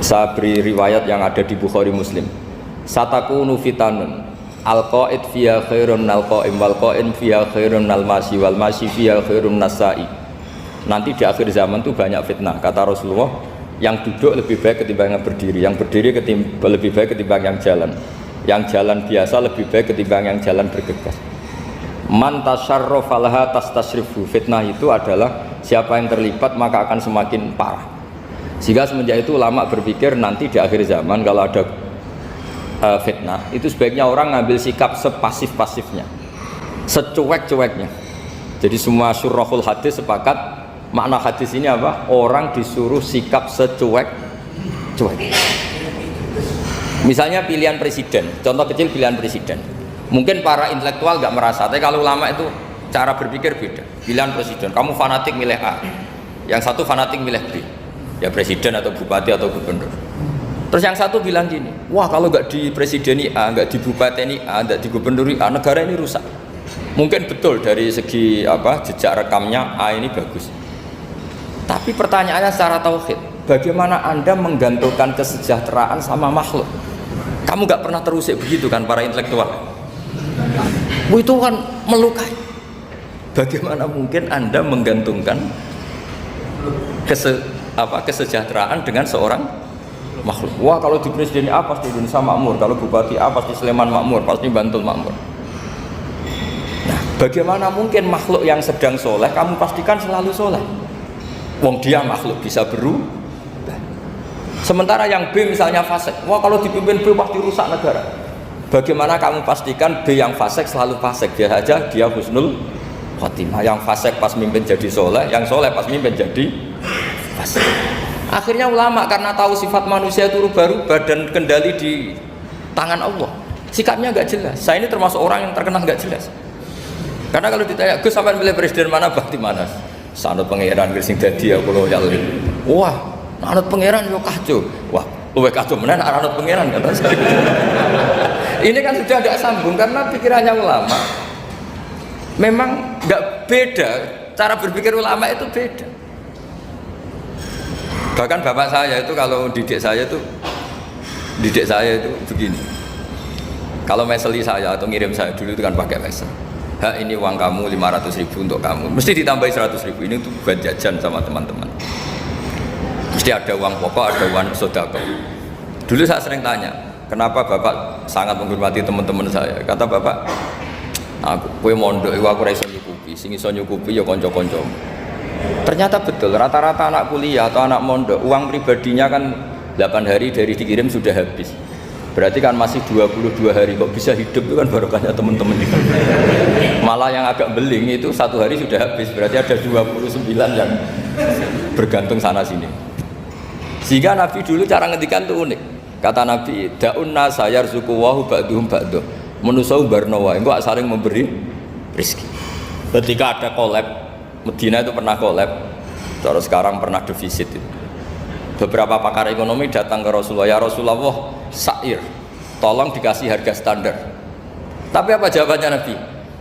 Saya beri riwayat yang ada di Bukhari Muslim. Satakunu fitanun al-qaid fiha khairun nal qaim wal qaim fiha khairun nal masyi wal masyi fiha khairun nasai. Nanti di akhir zaman itu banyak fitnah, kata Rasulullah. Yang duduk lebih baik ketimbang yang berdiri, yang berdiri lebih baik ketimbang yang jalan biasa lebih baik ketimbang yang jalan bergegas. Man tasyarrafa laha tastasrifu. Fitnah itu adalah siapa yang terlibat maka akan semakin parah. Sehingga semenjak itu ulama berpikir nanti di akhir zaman kalau ada fitnah itu sebaiknya orang ngambil sikap sepasif-pasifnya, secuek-cueknya. Jadi semua syurahul hadis sepakat makna hadis ini apa? Orang disuruh sikap secuek-cuek. Misalnya pilihan presiden, contoh kecil pilihan presiden. Mungkin para intelektual nggak merasa, tapi kalau ulama itu cara berpikir beda. Pilihan presiden, kamu fanatik milih A, yang satu fanatik milih B. Ya presiden atau bupati atau gubernur. Terus yang satu bilang gini, wah kalau nggak di presideni A, nggak di bupati A, nggak di gubernuri A, negara ini rusak. Mungkin betul dari segi jejak rekamnya A ini bagus. Tapi pertanyaannya secara tauhid, bagaimana Anda menggantungkan kesejahteraan sama makhluk? Kamu nggak pernah terusik begitu kan para intelektual? Itu kan melukai. Bagaimana mungkin Anda menggantungkan kesejahteraan dengan seorang makhluk? Wah kalau di presiden A pasti Indonesia makmur, kalau bupati A pasti Sleman makmur, pasti Bantul makmur. Nah, bagaimana mungkin makhluk yang sedang soleh kamu pastikan selalu soleh? Wong dia makhluk bisa berubah. Sementara yang B misalnya fasik, wah kalau dipimpin B pasti rusak negara. Bagaimana kamu pastikan B yang fasik selalu fasik? Dia saja dia husnul khotimah. Yang fasik pas mimpin jadi soleh, yang soleh pas mimpin jadi fasik. Akhirnya ulama karena tahu sifat manusia itu rubah-rubah dan kendali di tangan Allah, sikapnya nggak jelas. Saya ini termasuk orang yang terkenal nggak jelas. Karena kalau ditanya Gus sampai milih presiden mana, bakti mana? Sanut pangeran sing dadi aku loyal. Wah, anut pangeran yo kacau. Wah, luwih kacau menan anut pangeran kata saya. Ini kan sudah tidak sambung karena pikirannya ulama memang nggak beda, cara berpikir ulama itu beda. Bahkan bapak saya itu kalau didik saya itu begini. Kalau meseli saya atau ngirim saya dulu itu kan pakai mesel. Ha ini uang kamu 500.000 untuk kamu. Mesti ditambahi 100.000. Ini tuh buat jajan sama teman-teman. Mesti ada uang pokok, ada uang sodako. Dulu saya sering tanya, kenapa bapak sangat menghormati teman-teman saya? Kata bapak, aku mondok, aku raiso nyukupi. Sing iso nyukupi ya konco-konco. Ternyata betul, rata-rata anak kuliah atau anak mondok uang pribadinya kan 8 hari dari dikirim sudah habis. Berarti kan masih 22 hari kok bisa hidup, itu kan barokahnya teman-teman. Malah yang agak beling itu 1 hari sudah habis, berarti ada 29 yang bergantung sana sini. Sehingga Nabi dulu cara ngendikan itu unik. Kata Nabi, da'un nasa yarzuqu wahu ba'duhum ba'duh. Manusa barnawa, engko saling memberi rezeki. Ketika ada collab Medina itu pernah kolab, terus sekarang pernah defisit itu. Beberapa pakar ekonomi datang ke Rasulullah, ya Rasulullah, sa'ir, tolong dikasih harga standar. Tapi apa jawabannya Nabi?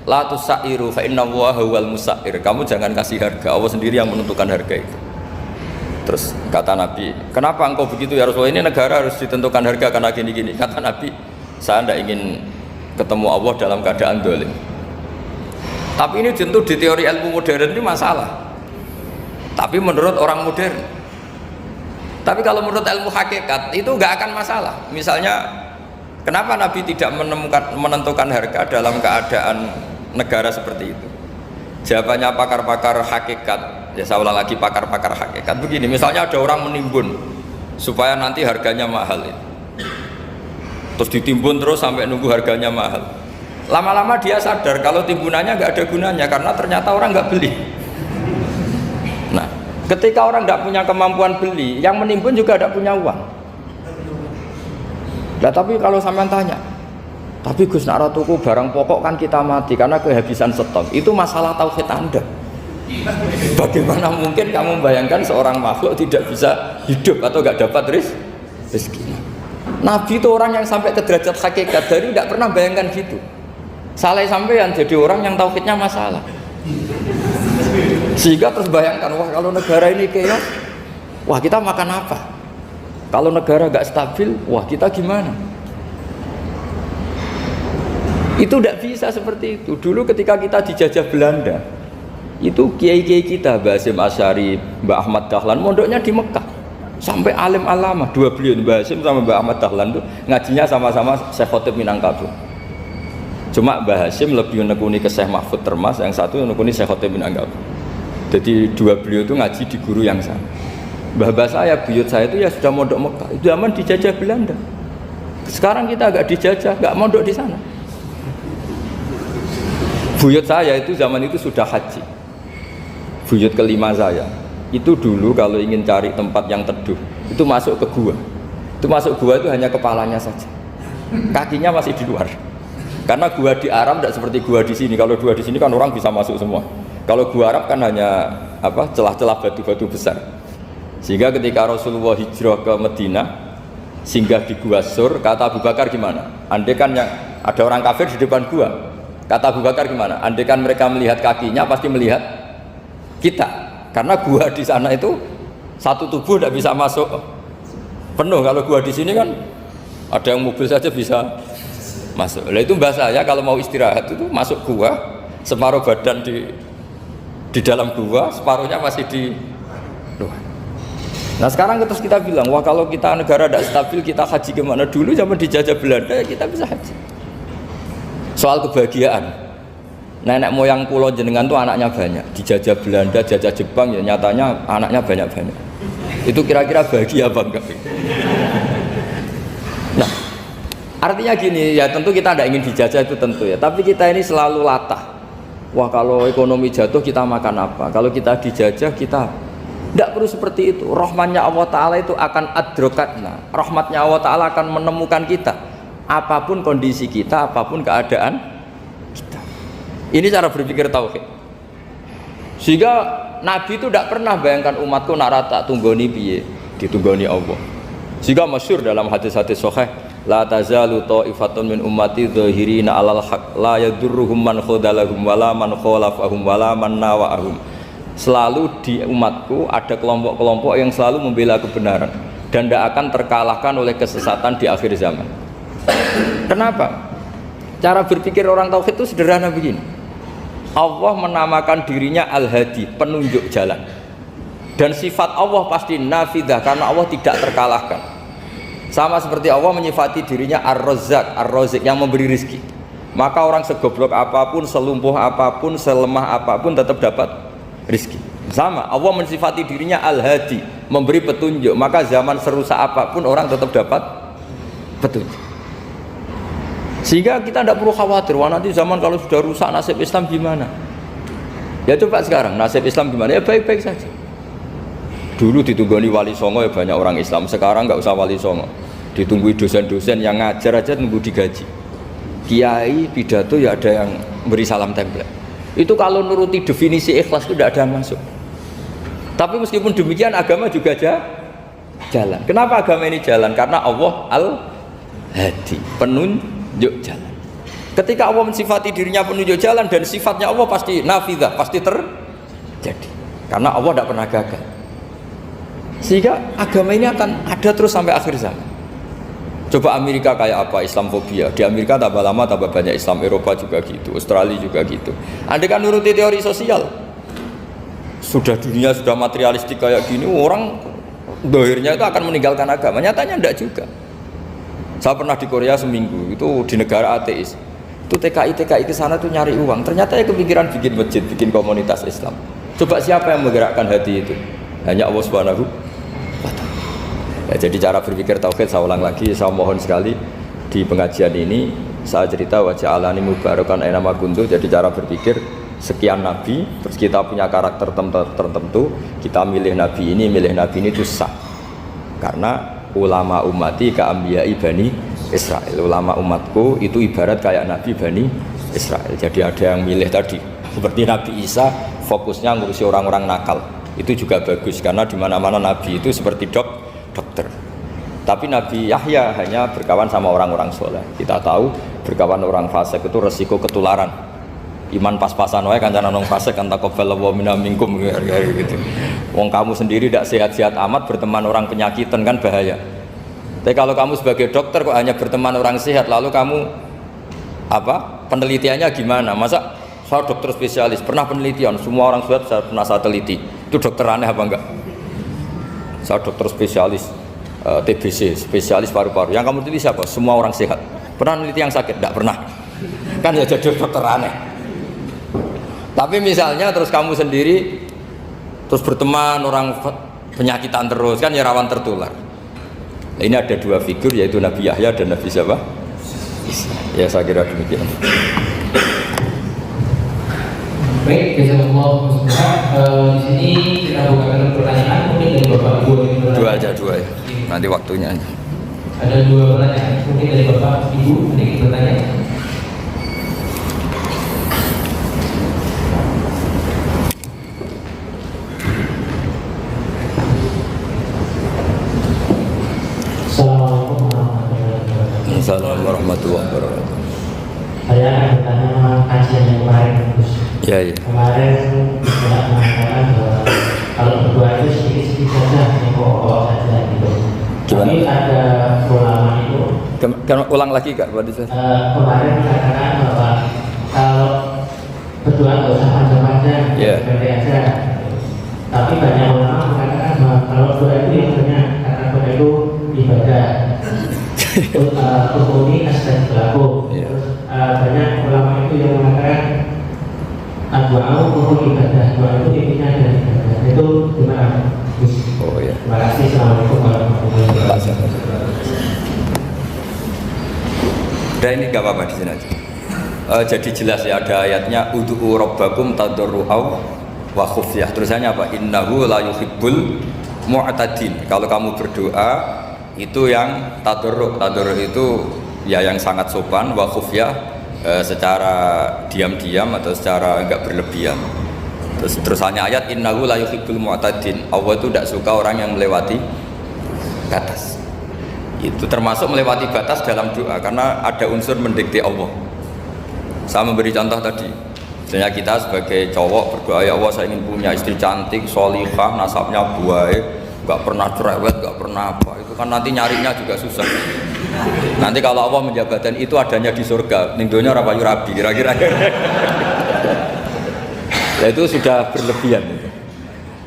La tusa'iru fa inna Allaha huwal musa'ir. Kamu jangan kasih harga, Allah sendiri yang menentukan harga itu. Terus kata Nabi, kenapa engkau begitu ya Rasulullah? Ini negara harus ditentukan harga karena gini-gini. Kata Nabi, saya tidak ingin ketemu Allah dalam keadaan dolim. Tapi ini tentu di teori ilmu modern ini masalah. Tapi menurut orang modern. Tapi kalau menurut ilmu hakikat itu nggak akan masalah. Misalnya, kenapa Nabi tidak menentukan harga dalam keadaan negara seperti itu? Jawabannya pakar-pakar hakikat. Ya saya ulang lagi pakar-pakar hakikat. Begini, misalnya ada orang menimbun supaya nanti harganya mahal. Terus ditimbun terus sampai nunggu harganya mahal. Lama-lama dia sadar kalau timbunannya nggak ada gunanya karena ternyata orang nggak beli. Nah, ketika orang nggak punya kemampuan beli, yang menimbun juga tidak punya uang. Nah, tapi kalau sampean tanya, tapi Gus nak tuku barang pokok kan kita mati karena kehabisan stok. Itu masalah tauhid Anda. Bagaimana mungkin kamu membayangkan seorang makhluk tidak bisa hidup atau nggak dapat rezeki? Nabi itu orang yang sampai ke derajat hakikat, dari tidak pernah bayangkan gitu. Salah sampean jadi orang yang tauhidnya masalah. Sehingga terus bayangkan, wah kalau negara ini chaos, wah kita makan apa? Kalau negara nggak stabil, wah kita gimana? Itu tidak bisa seperti itu. Dulu ketika kita dijajah Belanda, itu kiai-kiai kita, Mbah Hasyim Asy'ari, Mbah Ahmad Dahlan, mondoknya di Mekah. Sampai alim alama, dua beliau, Mbah Hasyim sama Mbah Ahmad Dahlan itu ngajinya sama-sama Syekh Khotib Minangkabau. Cuma Mbah Hasyim lebih menekuni ke Syekh Mahfud Termas, yang satu menekuni Syekh Khotib Minangkabau. Jadi dua beliau itu ngaji di guru yang sama. Mbah saya, buyut saya itu ya sudah mondok Mekah. Itu zaman dijajah Belanda. Sekarang kita agak dijajah, nggak mondok di sana. Buyut saya itu zaman itu sudah haji. Buyut kelima saya itu dulu kalau ingin cari tempat yang teduh itu masuk ke gua. Itu masuk gua itu hanya kepalanya saja, kakinya masih di luar. Karena gua di Arab tidak seperti gua di sini. Kalau gua di sini kan orang bisa masuk semua. Kalau gua Arab kan hanya celah-celah batu-batu besar. Sehingga ketika Rasulullah hijrah ke Madinah, singgah di gua Sur, kata Abu Bakar gimana? Andai kan yang ada orang kafir di depan gua, kata Abu Bakar gimana? Andai kan mereka melihat kakinya pasti melihat kita. Karena gua di sana itu satu tubuh tidak bisa masuk penuh. Kalau gua di sini kan ada yang mobil saja bisa masuk. Nah itu bahasa ya kalau mau istirahat itu masuk gua, separuh badan di dalam gua, separuhnya masih di luar. Nah sekarang terus kita bilang, wah kalau kita negara tidak stabil kita haji kemana? Dulu zaman dijajah Belanda ya kita bisa haji. Soal kebahagiaan, nenek moyang pulau jenengan tuh anaknya banyak. Dijajah Belanda, jajah Jepang ya nyatanya anaknya banyak-banyak. Itu kira-kira bahagia apa enggak? Nah artinya gini ya, tentu kita tidak ingin dijajah itu tentu ya. Tapi kita ini selalu latah. Wah kalau ekonomi jatuh kita makan apa? Kalau kita dijajah kita tidak perlu seperti itu. Rahmatnya Allah Ta'ala itu akan adrokatna. Rahmatnya Allah Ta'ala akan menemukan kita apapun kondisi kita, apapun keadaan kita. Ini cara berpikir tauhid. Sehingga Nabi itu tidak pernah bayangkan umatku narata tunggoni piye, ditunggoni Allah. Sehingga masyhur dalam hadis-hadis sahih, la tazalu ta'ifatun min ummati dzahirina 'alal haq la yadurruhum man khadalahum wala man khalafahum wala man nawa'ahum. Selalu di umatku ada kelompok-kelompok yang selalu membela kebenaran dan tidak akan terkalahkan oleh kesesatan di akhir zaman. Kenapa? Cara berpikir orang tauhid itu sederhana begini. Allah menamakan dirinya Al-Hadi, penunjuk jalan. Dan sifat Allah pasti nafidah karena Allah tidak terkalahkan. Sama seperti Allah menyifati dirinya Ar-Razzaq, Ar-Razik yang memberi rizki. Maka orang segoblok apapun, selumpuh apapun, selemah apapun tetap dapat rizki. Sama, Allah mensifati dirinya Al-Hadi, memberi petunjuk. Maka zaman serusak apapun orang tetap dapat petunjuk. Sehingga kita tidak perlu khawatir, wah nanti zaman kalau sudah rusak nasib Islam gimana? Ya coba sekarang nasib Islam gimana? Ya baik-baik saja. Dulu ditunggoni wali songo ya banyak orang Islam. Sekarang nggak usah wali songo, ditunggui dosen-dosen yang ngajar aja tunggu digaji. Kiai pidato ya ada yang beri salam tempel. Itu kalau nuruti definisi ikhlas itu tidak ada yang masuk. Tapi meskipun demikian agama juga jalan. Kenapa agama ini jalan? Karena Allah Al-Hadi, penunjuk jalan. Ketika Allah mensifati dirinya penunjuk jalan dan sifatnya Allah pasti nafidah, pasti terjadi. Karena Allah tidak pernah gagal. Sehingga agama ini akan ada terus sampai akhir zaman. Coba Amerika kayak apa, Islamfobia. Di Amerika tambah lama tambah banyak Islam, Eropa juga gitu, Australia juga gitu. Andai kan nuruti teori sosial, sudah dunia sudah materialistik kayak gini, orang dohirnya itu akan meninggalkan agama. Nyatanya enggak juga. Saya pernah di Korea seminggu, itu di negara ateis. Itu TKI ke sana tuh nyari uang. Ternyata ya kepikiran bikin masjid, bikin komunitas Islam. Coba siapa yang menggerakkan hati itu? Hanya Allah Subhanahu wa Ta'ala. Ya, jadi cara berpikir tauhid saya ulang lagi, saya mohon sekali di pengajian ini saya cerita wajah alani mubarakan aina ma kuntu. Jadi cara berpikir sekian nabi, terus kita punya karakter tertentu, kita milih nabi ini itu sah. Karena ulama ummati ka ambiyai bani Israel. Ulama umatku itu ibarat kayak nabi bani Israel. Jadi ada yang milih tadi seperti Nabi Isa fokusnya ngurusi orang-orang nakal. Itu juga bagus karena di mana-mana nabi itu seperti dokter. Tapi Nabi Yahya hanya berkawan sama orang-orang soleh. Kita tahu berkawan orang fasik itu resiko ketularan. Iman pas-pasan wae kancanan wong fasik kan taqabbalallahu minna minkum gitu. Wong kamu sendiri tidak sehat-sehat amat berteman orang penyakitan kan bahaya. Tapi kalau kamu sebagai dokter kok hanya berteman orang sehat, lalu kamu apa? Penelitiannya gimana? Masa saya dokter spesialis, pernah penelitian, semua orang sehat saya pernah saya teliti. Itu dokter aneh apa enggak? Saya dokter spesialis TBC, spesialis paru-paru. Yang kamu teliti siapa? Semua orang sehat. Pernah meneliti yang sakit? Enggak pernah. Kan ya jadi dokter aneh. Tapi misalnya terus kamu sendiri terus berteman orang penyakitan terus, kan ya rawan tertular. Nah, ini ada dua figur, yaitu Nabi Yahya dan Nabi siapa? Ya saya kira demikian. Baik, jazakallah. Di sini kita bukakan pertanyaan mungkin dari Bapak Ibu. Dua aja dua ya. Nanti waktunya. Ada dua pertanyaan mungkin dari Bapak Ibu, sedikit bertanya. Assalamualaikum warahmatullahi wabarakatuh. Saya akan bertanya kajian yang kemarin, Gus. Ya, ya. Kemarin tidak mengatakan bahwa kalau berdoa itu sedikit-sedikit saja, yang pokok saja gitu. Gimana? Tapi ada ulama itu. Ulang lagi Kak, kemarin mengatakan bahwa kalau berdoa nggak usah panjang-panjang, pendek aja. Tapi banyak ulama mengatakan bahwa kalau doa itu yang banyak, karena doa itu ibadah. Ini asal berlaku. Terus banyak ulama itu yang mengatakan doa itu ibadah, doa itu intinya dari ibadah. Itu gimana? Oh ya. Terima kasih. Assalamualaikum warahmatullahi wabarakatuh. Dan ini gak apa-apa di sini aja. Jadi jelas ya, ada ayatnya ud'u rabbakum tadarru'aw wa khufyah. Terusannya apa? Innahu la yuhibbul mu'tadin. Kalau kamu berdoa itu yang tadarru' itu ya yang sangat sopan, wa khufyah secara diam-diam atau secara enggak berlebihan. Terusannya ayat innahu la yuhibbul mu'tadin. Allah itu tidak suka orang yang melewati batas. Itu termasuk melewati batas dalam doa karena ada unsur mendikte Allah. Saya memberi contoh tadi. Misalnya kita sebagai cowok berdoa, ya Allah saya ingin punya istri cantik, sholihah, nasabnya baik, nggak pernah cerewet, nggak pernah apa. Itu kan nanti nyarinya juga susah. Nanti kalau Allah menjabatkan itu adanya di surga, ning donya ora payu rabi kira-kira. Nah, itu sudah berlebihan.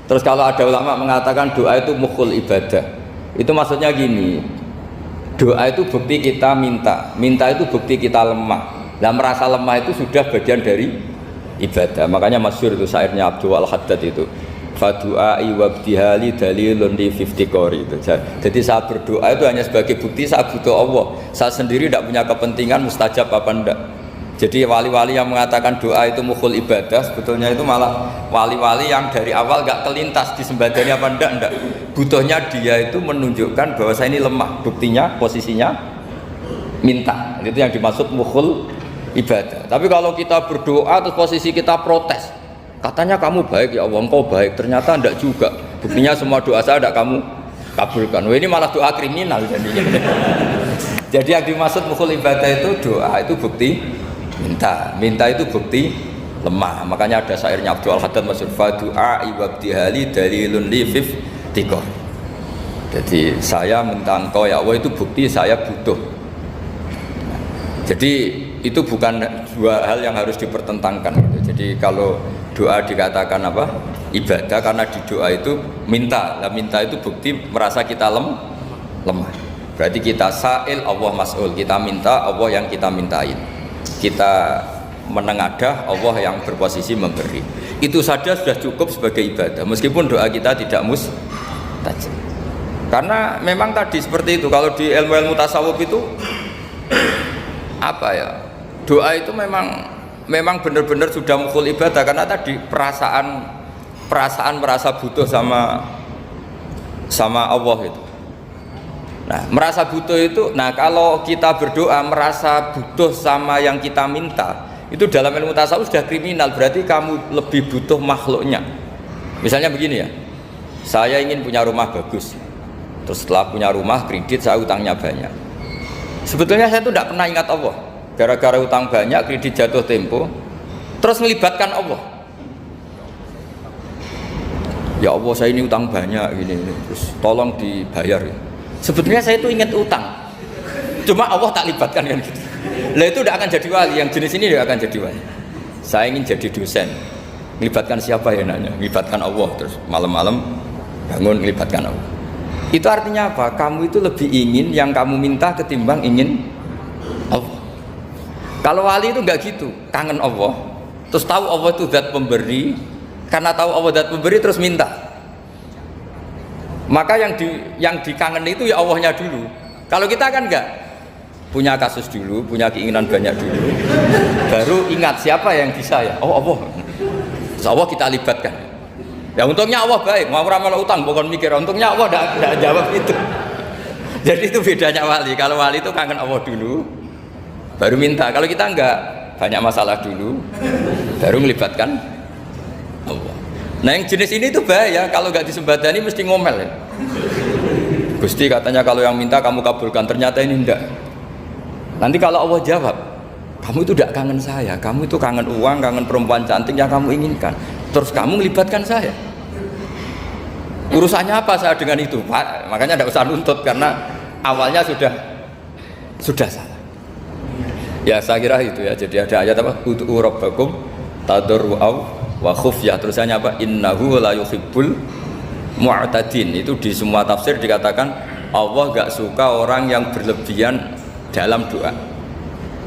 Terus kalau ada ulama mengatakan doa itu mukhul ibadah, itu maksudnya gini, doa itu bukti kita minta itu bukti kita lemah. Nah merasa lemah itu sudah bagian dari ibadah. Makanya masyhur itu syairnya Abdul Al-Haddad itu, fadu'ai wabdihali dalilun li fiftikori itu. Jadi saya berdoa itu hanya sebagai bukti saya butuh Allah. Saya sendiri tidak punya kepentingan mustajab apa enggak. Jadi wali-wali yang mengatakan doa itu mukhul ibadah, sebetulnya itu malah wali-wali yang dari awal enggak kelintas disembadani apa enggak. Butuhnya dia itu menunjukkan bahwa saya ini lemah. Buktinya posisinya minta. Itu yang dimaksud mukhul ibadah. Tapi kalau kita berdoa terus posisi kita protes, katanya kamu baik ya Allah, engkau baik, ternyata enggak juga. Buktinya semua doa saya enggak kamu kabulkan. Wah, ini malah doa kriminal jadinya. Jadi yang dimaksud mukhul ibadah itu doa itu bukti minta itu bukti lemah. Makanya ada syairnya Abdul Al-Haddad masyhur, fadu'a ibadihali dalilun li fiftikor. Jadi saya minta engkau ya Allah itu bukti saya butuh. Jadi itu bukan dua hal yang harus dipertentangkan. Jadi kalau doa dikatakan apa? Ibadah karena di doa itu minta. Nah, minta itu bukti merasa kita lemah. Berarti kita sa'il, Allah mas'ul. Kita minta, Allah yang kita mintain. Kita menengadah, Allah yang berposisi memberi. Itu saja sudah cukup sebagai ibadah. Meskipun doa kita tidak mustajab. Karena memang tadi seperti itu. Kalau di ilmu-ilmu tasawuf itu apa ya? Doa itu memang benar-benar sudah mukhul ibadah karena tadi perasaan merasa butuh sama Allah itu. Nah, merasa butuh itu, nah kalau kita berdoa merasa butuh sama yang kita minta, itu dalam ilmu tasawuf sudah kriminal, berarti kamu lebih butuh makhluknya. Misalnya begini ya, saya ingin punya rumah bagus, terus setelah punya rumah kredit saya utangnya banyak. Sebetulnya saya itu tidak pernah ingat Allah, gara-gara utang banyak, kredit jatuh tempo, terus melibatkan Allah. Ya Allah saya ini utang banyak ini, terus tolong dibayar ya. Sebetulnya saya itu ingat utang, cuma Allah tak libatkan kan gitu. Lah itu tidak akan jadi wali, yang jenis ini tidak akan jadi wali. Saya ingin jadi dosen, melibatkan siapa ya nanya? Melibatkan Allah, terus malam-malam bangun melibatkan Allah. Itu artinya apa? Kamu itu lebih ingin yang kamu minta ketimbang ingin Allah. Kalau wali itu enggak gitu, kangen Allah, terus tahu Allah itu zat pemberi, karena tahu Allah zat pemberi terus minta. Maka yang dikangen itu ya Allahnya dulu. Kalau kita kan enggak, punya kasus dulu, punya keinginan banyak dulu, baru ingat siapa yang bisa ya. Oh Allah, terus Allah kita libatkan. Ya untungnya Allah baik, mau ramal utang bukan mikir, untungnya Allah tidak jawab itu. Jadi itu bedanya wali. Kalau wali itu kangen Allah dulu, baru minta. Kalau kita enggak, banyak masalah dulu, baru melibatkan Allah. Nah yang jenis ini tuh bahaya, kalau nggak disembadani mesti ngomel ya. Gusti katanya kalau yang minta kamu kabulkan, ternyata ini enggak. Nanti kalau Allah jawab, kamu itu tidak kangen saya, kamu itu kangen uang, kangen perempuan cantik yang kamu inginkan, terus kamu melibatkan saya. Urusannya apa saya dengan itu, Pak? Makanya tidak usah nuntut karena awalnya sudah salah. Ya saya kira itu ya. Jadi ada ayat apa? Ud'u rabbakum tadarru'aw wa khufyah. Terusannya apa? Innahu la yuhibbul mu'tadin. Itu di semua tafsir dikatakan Allah gak suka orang yang berlebihan dalam doa.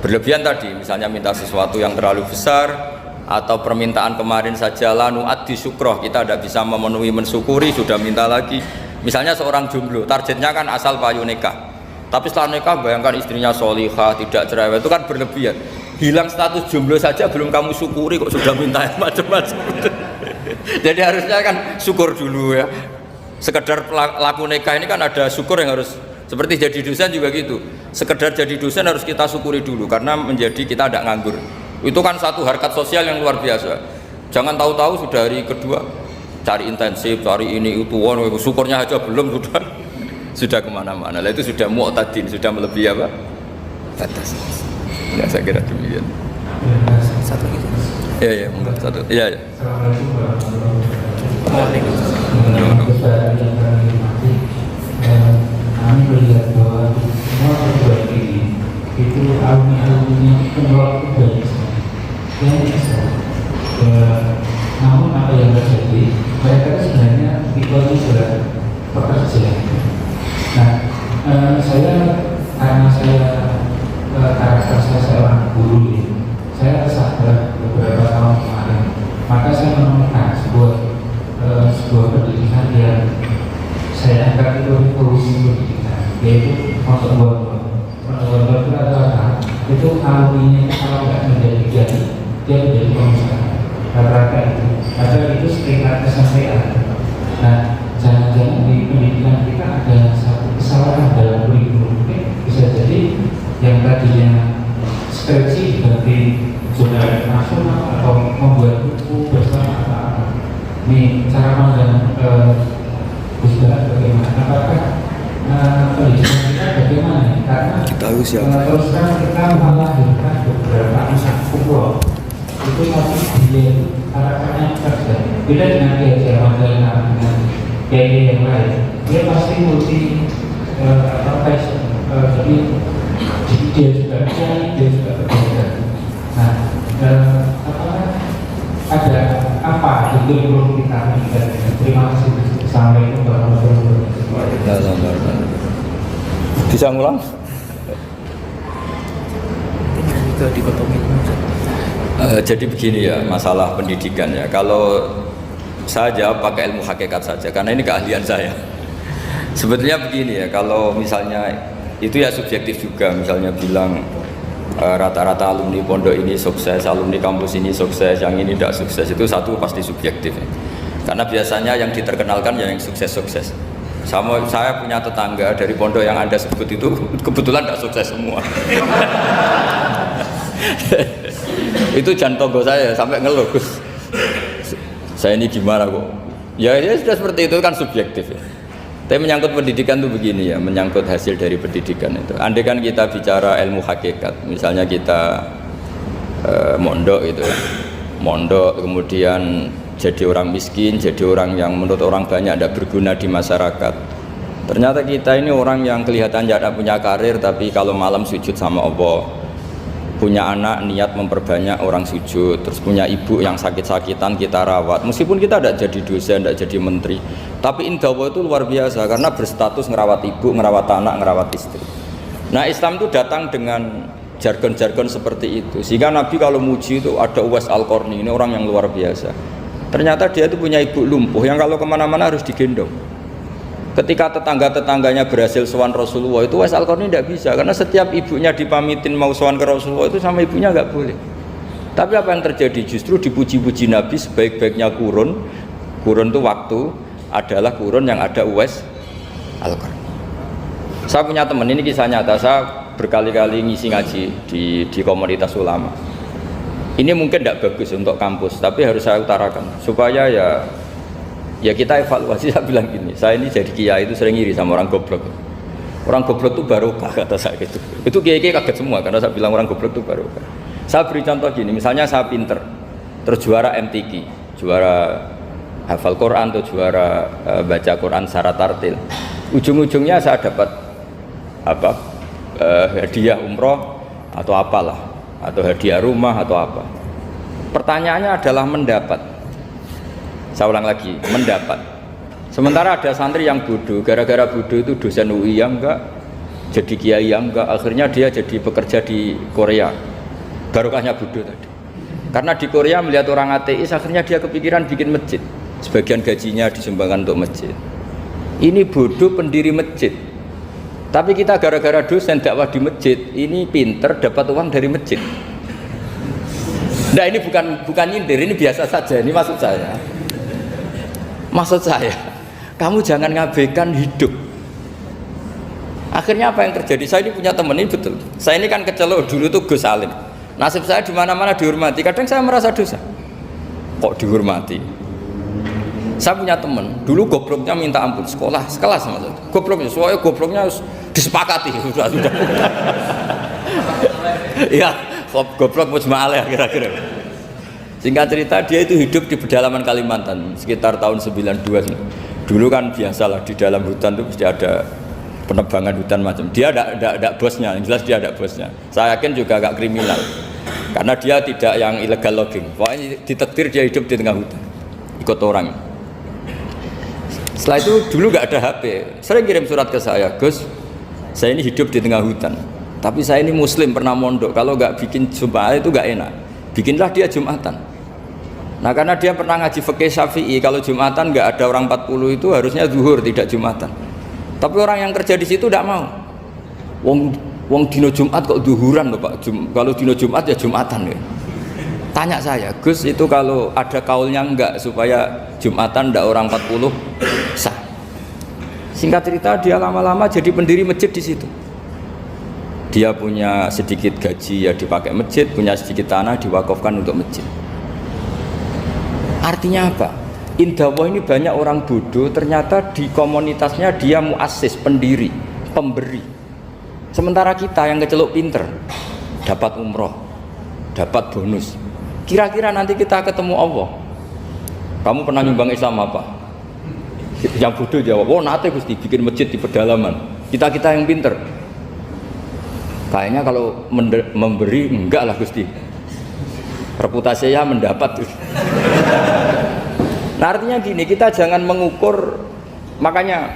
Berlebihan tadi, misalnya minta sesuatu yang terlalu besar, atau permintaan kemarin saja lanu addi syukroh, kita tidak bisa memenuhi mensyukuri, sudah minta lagi. Misalnya seorang jomblo, targetnya kan asal payu nikah, tapi setelah nikah bayangkan istrinya solihah, tidak cerewet, itu kan berlebihan. Hilang status jomblo saja belum kamu syukuri kok sudah minta yang macam-macam. Jadi harusnya kan syukur dulu ya. Sekedar laku nikah ini kan ada syukur yang harus, seperti jadi dosen juga gitu. Sekedar jadi dosen harus kita syukuri dulu karena menjadi kita tidak nganggur. Itu kan satu harkat sosial yang luar biasa. Jangan tahu-tahu sudah hari kedua cari intensif, cari ini itu, syukurnya aja belum sudah kemana-mana. Lah itu sudah mu'tadin, sudah melebihi apa? Batas. Ya saya kira demikian. Satu lagi. Ya, satu. Iya. Assalamualaikum warahmatullahi wabarakatuh. Kami melihat bahwa semua perguruan tinggi itu alumni-alumni penolak itu banyak sekali. Yang besar. Namun apa yang terjadi? Mereka sebenarnya titelnya sudah pekerja. Nah, karena karakter saya seorang guru ini, saya tersadar beberapa tahun kemarin, maka saya menemukan sebuah pendidikan yang saya anggap itu revolusi pendidikan, yaitu pondok-pondok. Pondok-pondok itu adalah itu alumninya kalau nggak menjadi jadi dia menjadi pengusaha. Rata-rata itu, padahal itu setingkat kesampaian. Nah, jangan-jangan di pendidikan kita ada satu kesalahan dalam kurikulum. Bisa jadi yang tadinya skripsi berarti sudah nasional atau membuat buku bersama apa-apa. Ini cara pandang Ustaz bagaimana? Apakah pendidikan kita bagaimana? Karena terus terang kita melahirkan beberapa anak pukul itu tapi dia karakternya kerja. Beda dengan dia Mandalina dengan gaya yang lain. Dia pasti multi passion. Jadi dia juga cari, dia juga bekerja. Nah, apakah ada apa itu yang perlu kita lihat? Terima kasih. Assalamualaikum warahmatullahi wabarakatuh. Bisa ngulang? Jadi begini ya masalah pendidikan ya. Kalau saya jawab pakai ilmu hakikat saja karena ini keahlian saya. Sebetulnya begini ya, kalau misalnya itu ya subjektif juga. Misalnya bilang rata-rata alumni pondok ini sukses, alumni kampus ini sukses, yang ini tidak sukses, itu satu pasti subjektif ya. Karena biasanya yang diterkenalkan yang sukses-sukses. Saya punya tetangga dari pondok yang Anda sebut itu kebetulan tidak sukses semua. Itu jantogo saya sampai ngeluh, Gus. Saya ini gimana kok? Ya sudah seperti itu kan subjektif ya. Tapi menyangkut pendidikan itu begini ya, menyangkut hasil dari pendidikan itu. Andai kan kita bicara ilmu hakikat, misalnya kita mondok itu, mondok kemudian jadi orang miskin, jadi orang yang menurut orang banyak tidak berguna di masyarakat. Ternyata kita ini orang yang kelihatan tidak punya karir, tapi kalau malam sujud sama Allah. Punya anak niat memperbanyak orang sujud, terus punya ibu yang sakit-sakitan kita rawat. Meskipun kita tidak jadi dosen, tidak jadi menteri, tapi indah Allah itu luar biasa karena berstatus ngerawat ibu, ngerawat anak, ngerawat istri. Nah Islam itu datang dengan jargon-jargon seperti itu, sehingga Nabi kalau muji itu ada Uwais Al-Qarni, ini orang yang luar biasa. Ternyata dia itu punya ibu lumpuh yang kalau kemana-mana harus digendong. Ketika tetangga-tetangganya berhasil sowan Rasulullah, itu Uwais Al-Qarni tidak bisa, karena setiap ibunya dipamitin mau sowan ke Rasulullah itu sama ibunya nggak boleh. Tapi apa yang terjadi? Justru dipuji-puji Nabi sebaik-baiknya kurun itu waktu adalah kurun yang ada Uwais Al-Qarni. Saya punya teman, ini kisah nyata, saya berkali-kali ngisi ngaji di komunitas ulama. Ini mungkin tidak bagus untuk kampus, tapi harus saya utarakan supaya ya kita evaluasi. Saya bilang gini, saya ini jadi kiai itu sering iri sama orang goblok. Orang goblok itu barokah kata saya gitu. Itu kiai-kiai kaget semua karena saya bilang orang goblok itu barokah. Saya beri contoh gini, misalnya saya pinter, terus juara MTQ, juara hafal Quran atau juara baca Quran secara tartil. Ujung-ujungnya saya dapat hadiah umroh atau apalah, atau hadiah rumah atau apa. Pertanyaannya adalah mendapat. Saya ulang lagi, mendapat. Sementara ada santri yang bodoh, gara-gara bodoh itu dosen UI yang enggak, jadi kiai yang enggak, akhirnya dia jadi pekerja di Korea. Barokahnya bodoh tadi. Karena di Korea melihat orang ateis, akhirnya dia kepikiran bikin masjid. Sebagian gajinya disumbangkan untuk masjid. Ini bodoh pendiri masjid. Tapi kita gara-gara dosen dakwah di masjid, ini pinter dapat uang dari masjid. Nah ini bukan nyindir, ini biasa saja, ini maksud saya. Maksud saya, kamu jangan ngabaikan hidup. Akhirnya apa yang terjadi? Saya ini punya teman, ini betul. Saya ini kan kecelok dulu tuh Gus Salim. Nasib saya di mana-mana dihormati. Kadang saya merasa dosa. Kok dihormati? Saya punya teman, dulu gobloknya minta ampun, sekolah sekelas sama saya. Gobloknya, soalnya gobloknya harus disepakati sudah. Ya, goblok mujma'alah kira-kira. Singkat cerita, dia itu hidup di pedalaman Kalimantan sekitar tahun 92. Dulu kan biasalah di dalam hutan itu pasti ada penebangan hutan macam. Dia ada bosnya, yang jelas dia ada bosnya. Saya yakin juga agak kriminal karena dia tidak yang illegal logging. Pokoknya ditakdir dia hidup di tengah hutan, ikut orang. Setelah itu dulu nggak ada HP. Sering kirim surat ke saya, Gus, saya ini hidup di tengah hutan. Tapi saya ini Muslim pernah mondok. Kalau nggak bikin Jumat itu nggak enak. Bikinlah dia Jumatan. Nah karena dia pernah ngaji fikih Syafi'i, kalau Jumatan nggak ada orang 40 itu harusnya zuhur tidak Jumatan. Tapi orang yang kerja di situ tidak mau. Wong dino Jumat kok zuhuran loh Pak. Kalau dino Jumat ya Jumatan ya. Tanya saya, Gus itu kalau ada kaulnya enggak supaya Jumatan ndak orang 40 sah. Singkat cerita dia lama-lama jadi pendiri masjid di situ. Dia punya sedikit gaji ya dipakai masjid, punya sedikit tanah diwakafkan untuk masjid. Artinya apa? Indah Allah ini banyak orang bodoh, ternyata di komunitasnya dia muassis, pendiri, pemberi. Sementara kita yang kecelok pinter, dapat umroh, dapat bonus. Kira-kira nanti kita ketemu Allah, kamu pernah nyumbang Islam apa? Yang bodoh jawab, oh nanti Gusti bikin masjid di pedalaman. Kita yang pinter. Kayaknya kalau memberi enggak lah Gusti. Reputasinya mendapat. Nah artinya gini, kita jangan mengukur. Makanya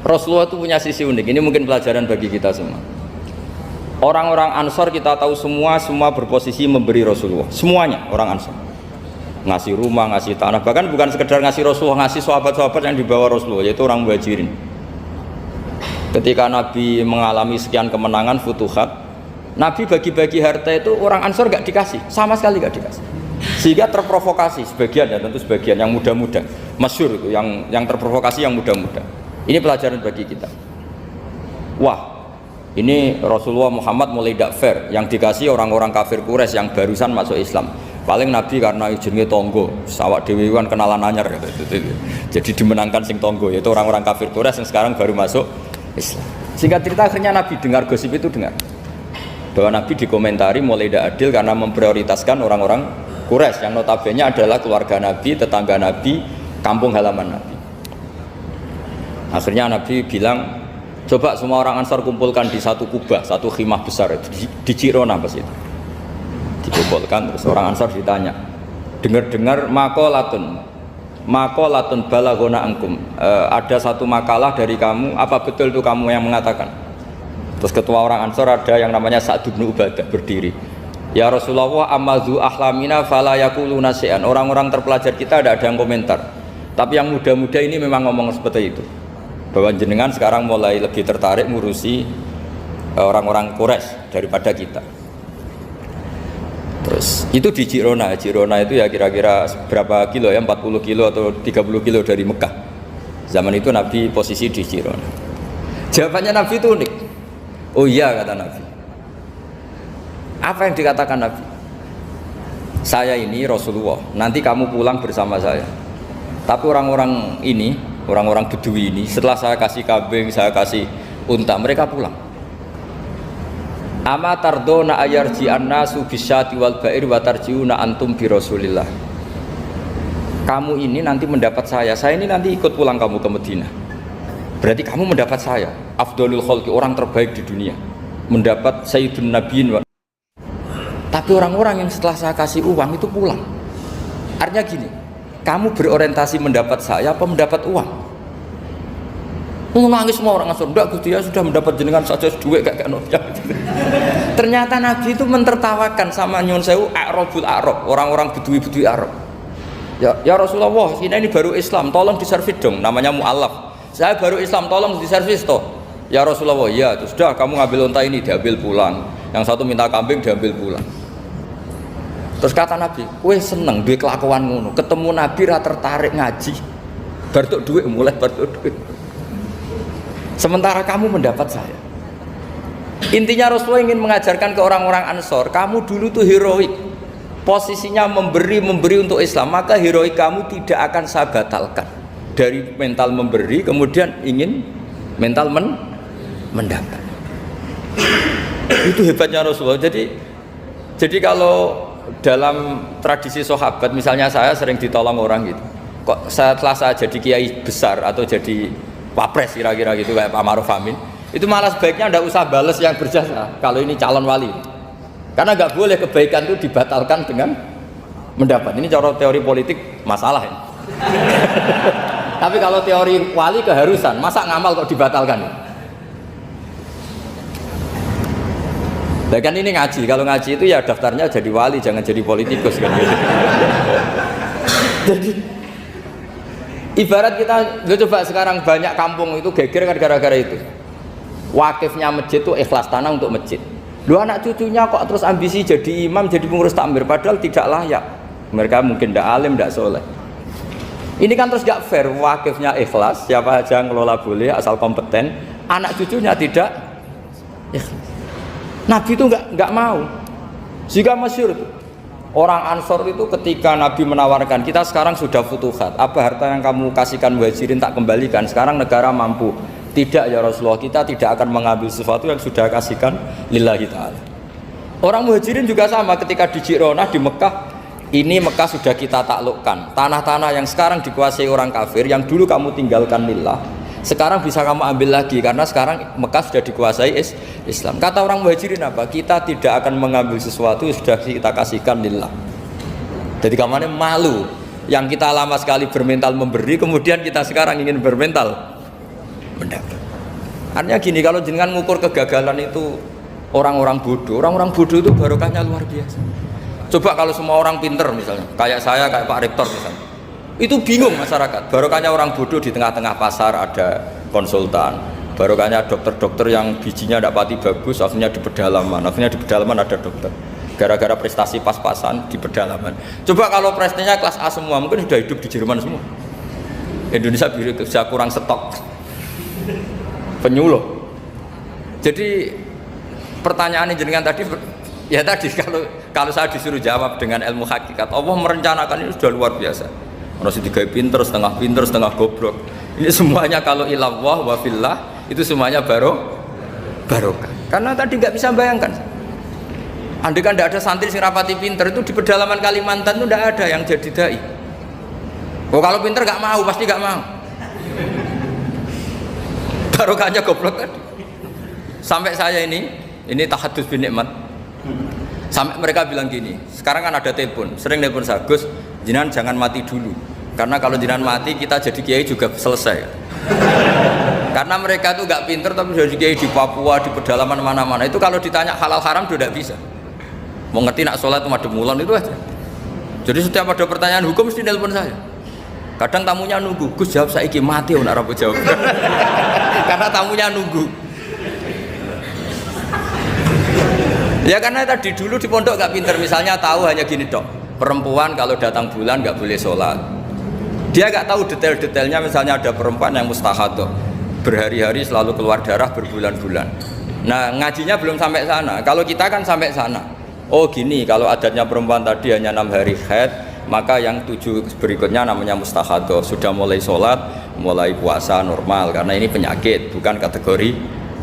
Rasulullah itu punya sisi unik. Ini mungkin pelajaran bagi kita semua. Orang-orang Ansor kita tahu semua berposisi memberi Rasulullah. Semuanya orang Ansor ngasih rumah, ngasih tanah. Bahkan bukan sekedar ngasih Rasulullah, ngasih sahabat-sahabat yang dibawa Rasulullah, yaitu orang Muhajirin. Ketika Nabi mengalami sekian kemenangan, futuhat, Nabi bagi-bagi harta itu orang Ansor gak dikasih, sama sekali gak dikasih. Sehingga terprovokasi sebagian, dan tentu sebagian yang muda-muda, masyhur itu, yang terprovokasi yang muda-muda. Ini pelajaran bagi kita. Wah, ini Rasulullah Muhammad mulai tidak fair, yang dikasih orang-orang kafir Quraisy yang barusan masuk Islam. Paling Nabi karena izinnya tonggo, sawak dewi kan kenalan anyar gitu. Jadi dimenangkan sing tonggo, yaitu orang-orang kafir Quraisy yang sekarang baru masuk Islam. Singkat cerita akhirnya Nabi dengar gosip itu, dengar bahwa Nabi dikomentari mulai tidak adil karena memprioritaskan orang-orang Quraisy yang notabene adalah keluarga Nabi, tetangga Nabi, kampung halaman Nabi. Akhirnya Nabi bilang, coba semua orang Ansar kumpulkan di satu kubah, satu khimah besar itu di Jirona pas itu. Dikumpulkan, terus orang Ansar ditanya, dengar-dengar makolatun balagona angkum, ada satu makalah dari kamu, apa betul itu kamu yang mengatakan? Terus ketua orang Ansar ada yang namanya Sa'd bin Ubadah berdiri, ya Rasulullah, amazu ahlamina fala yaquluna syai'an. Orang-orang terpelajar kita ada yang komentar, tapi yang muda-muda ini memang ngomong seperti itu, bahwa jenengan sekarang mulai lebih tertarik ngurusi orang-orang Quraisy daripada kita. Terus itu di Jirona itu ya kira-kira berapa kilo ya, 40 kilo atau 30 kilo dari Mekah. Zaman itu Nabi posisi di Jirona. Jawabannya Nabi itu unik. Oh iya, kata Nabi. Apa yang dikatakan Nabi? Saya ini Rasulullah, nanti kamu pulang bersama saya. Tapi orang-orang ini, orang-orang Bedui ini, setelah saya kasih kambing, saya kasih unta, mereka pulang. Ama tardona ayarji annasu bisyati wal ba'ir wa tarjiuna antum bi Rasulillah. Kamu ini nanti mendapat saya ini nanti ikut pulang kamu ke Madinah. Berarti kamu mendapat saya, afdalul khalqi, orang terbaik di dunia. Mendapat sayyidun nabiyyin. Tapi orang-orang yang setelah saya kasih uang itu pulang. Artinya gini, kamu berorientasi mendapat saya apa mendapat uang? Nangis semua orang Ansor, enggak Gusti ya sudah mendapat jenengan saja duit gak nolak. Ternyata Nabi itu mentertawakan sama nyun sewu Arabul Arab, orang-orang Bedui Arab. Ya Rasulullah, ini baru Islam, tolong diservis dong, namanya mu'allaf. Saya baru Islam, tolong diservis toh. Ya Rasulullah, ya itu sudah, kamu ngambil unta ini diambil pulang. Yang satu minta kambing diambil pulang. Terus kata Nabi, kowe seneng duwe kelakuan ngono, ketemu Nabi ra tertarik ngaji. Bar tok duit mulai bar tok duit. Sementara kamu mendapat saya. Intinya Rasulullah ingin mengajarkan ke orang-orang Ansor, kamu dulu tuh heroik, posisinya memberi untuk Islam, maka heroik kamu tidak akan saya batalkan. Dari mental memberi kemudian ingin mental mendapat. Itu hebatnya Rasulullah. Jadi kalau dalam tradisi sahabat, misalnya saya sering ditolong orang gitu, kok setelah saya jadi kiai besar atau jadi wapres kira-kira gitu kayak Pak Ma'ruf Amin, itu malah sebaiknya tidak usah balas yang berjasa kalau ini calon wali, karena nggak boleh kebaikan itu dibatalkan dengan mendapat. Ini cara teori politik masalah ya. Tapi kalau teori wali keharusan, masa ngamal kok dibatalkan? Nah kan ini ngaji, kalau ngaji itu ya daftarnya jadi wali, jangan jadi politikus kan gitu. Jadi ibarat kita, coba sekarang banyak kampung itu geger kan gara-gara itu. Wakifnya masjid itu ikhlas tanah untuk masjid. Lu anak cucunya kok terus ambisi jadi imam, jadi pengurus takmir, padahal tidak layak. Mereka mungkin tidak alim, tidak soleh. Ini kan terus gak fair. Wakifnya ikhlas, siapa aja ngelola boleh asal kompeten. Anak cucunya tidak ikhlas. Nabi itu nggak mau. Jika masyhur itu orang Ansor itu ketika Nabi menawarkan, kita sekarang sudah futuhat, apa harta yang kamu kasihkan muhajirin tak kembalikan, sekarang negara mampu. Tidak ya Rasulullah, kita tidak akan mengambil sesuatu yang sudah kasihkan lillahi ta'ala. Orang muhajirin juga sama, ketika di Jirona di Mekah, ini Mekah sudah kita taklukkan, tanah-tanah yang sekarang dikuasai orang kafir, yang dulu kamu tinggalkan lillah, sekarang bisa kamu ambil lagi karena sekarang Mekah sudah dikuasai Islam. Kata orang muhajirin apa? Kita tidak akan mengambil sesuatu yang sudah kita kasihkan lillah. Jadi kamarnya malu yang kita lama sekali bermental memberi, kemudian kita sekarang ingin bermental mendapat. Artinya gini, kalau jenengan ngukur kegagalan itu orang-orang bodoh itu barokahnya luar biasa. Coba kalau semua orang pinter misalnya, kayak saya, kayak Pak Rektor misalnya, itu bingung masyarakat. Barokahnya orang bodoh di tengah-tengah pasar ada konsultan, barokahnya dokter-dokter yang bijinya tidak pati bagus, akhirnya di pedalaman ada dokter. Gara-gara prestasi pas-pasan di pedalaman. Coba kalau prestasinya kelas A semua, mungkin sudah hidup di Jerman semua. Indonesia bisa kurang stok penyuluh. Jadi pertanyaan jenengan tadi, ya tadi kalau saya disuruh jawab dengan ilmu hakikat, Allah merencanakan ini sudah luar biasa. Harus digawe pinter, setengah goblok. Ini semuanya kalau ilallah wa fillah, itu semuanya barokah. Karena tadi nggak bisa bayangkan. Andai kan tidak ada santri sing rapati pinter, itu di pedalaman Kalimantan itu tidak ada yang jadi dai. Oh kalau pinter nggak mau, pasti nggak mau. Barokahnya goblok tadi. Sampai saya ini tahadus bin nikmat. Sampai mereka bilang gini, sekarang kan ada telepon, sering telepon saya, Gus, jenengan jangan mati dulu. Karena kalau jenengan mati kita jadi kiai juga selesai. Karena mereka tuh gak pinter tapi jadi kiai di Papua, di pedalaman mana-mana. Itu kalau ditanya halal haram sudah bisa. Mau ngerti nak sholat itu madem mulan itu aja. Jadi setiap ada pertanyaan hukum mesti telepon saya. Kadang tamunya nunggu, Gus jawab saiki mati ora apa jawab. Karena tamunya nunggu. Ya karena tadi dulu di pondok gak pinter, misalnya tahu hanya gini dok, perempuan kalau datang bulan gak boleh sholat. Dia gak tahu detail-detailnya, misalnya ada perempuan yang mustahadah, berhari-hari selalu keluar darah berbulan-bulan. Nah ngajinya belum sampai sana, kalau kita kan sampai sana. Oh gini, kalau adatnya perempuan tadi hanya 6 hari haid, maka yang 7 berikutnya namanya mustahadah, sudah mulai sholat, mulai puasa normal, karena ini penyakit, bukan kategori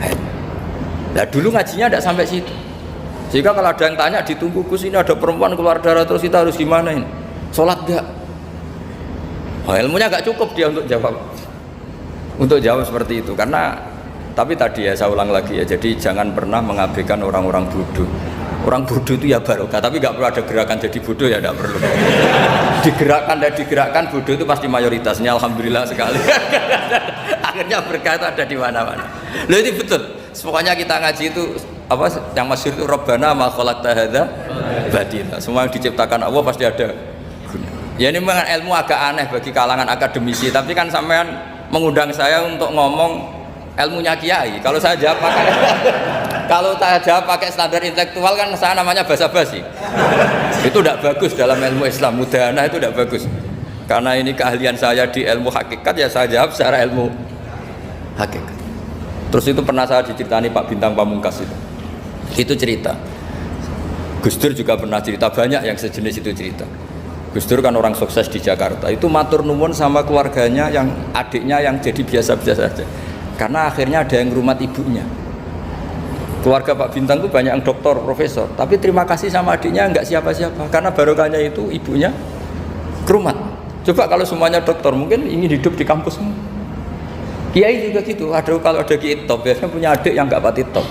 haid. Nah dulu ngajinya tidak sampai situ. Jika kalau ada yang tanya ditunggu Gus ini ada perempuan keluar darah terus kita harus gimana ini? Sholat gak? Oh, ilmunya gak cukup dia untuk jawab seperti itu. Karena tapi tadi ya saya ulang lagi ya, jadi jangan pernah mengabaikan orang-orang bodoh. Orang bodoh itu ya barokah, tapi gak perlu ada gerakan jadi bodoh ya, tidak perlu. Digerakkan bodoh itu pasti mayoritasnya, alhamdulillah sekali. Akhirnya berkah itu ada di mana-mana. Loh itu betul. Pokoknya kita ngaji itu apa yang masyhur itu Rabbana ma khalaqta hadza batila. Semua yang diciptakan Allah pasti ada guna. Ya ini memang ilmu agak aneh bagi kalangan akademisi, tapi kan sampean mengundang saya untuk ngomong ilmunya kiai. Kalau saya jawab pakai standar intelektual kan saya namanya basa-basi. Itu tidak bagus dalam ilmu Islam. Mudahana itu tidak bagus. Karena ini keahlian saya di ilmu hakikat, ya saya jawab secara ilmu hakikat. Terus itu pernah saya diceritani Pak Bintang Pamungkas itu cerita. Gus Dur juga pernah cerita, banyak yang sejenis itu cerita. Gus Dur kan orang sukses di Jakarta, itu matur nuwun sama keluarganya yang adiknya yang jadi biasa-biasa saja. Karena akhirnya ada yang ngrumat ibunya. Keluarga Pak Bintang itu banyak yang doktor, profesor, tapi terima kasih sama adiknya enggak siapa-siapa. Karena barokahnya itu ibunya kerumat. Coba kalau semuanya dokter, mungkin ingin hidup di kampus semua. Kiai juga gitu, kalau ada kiai top, biasanya punya adik yang nggak pati top.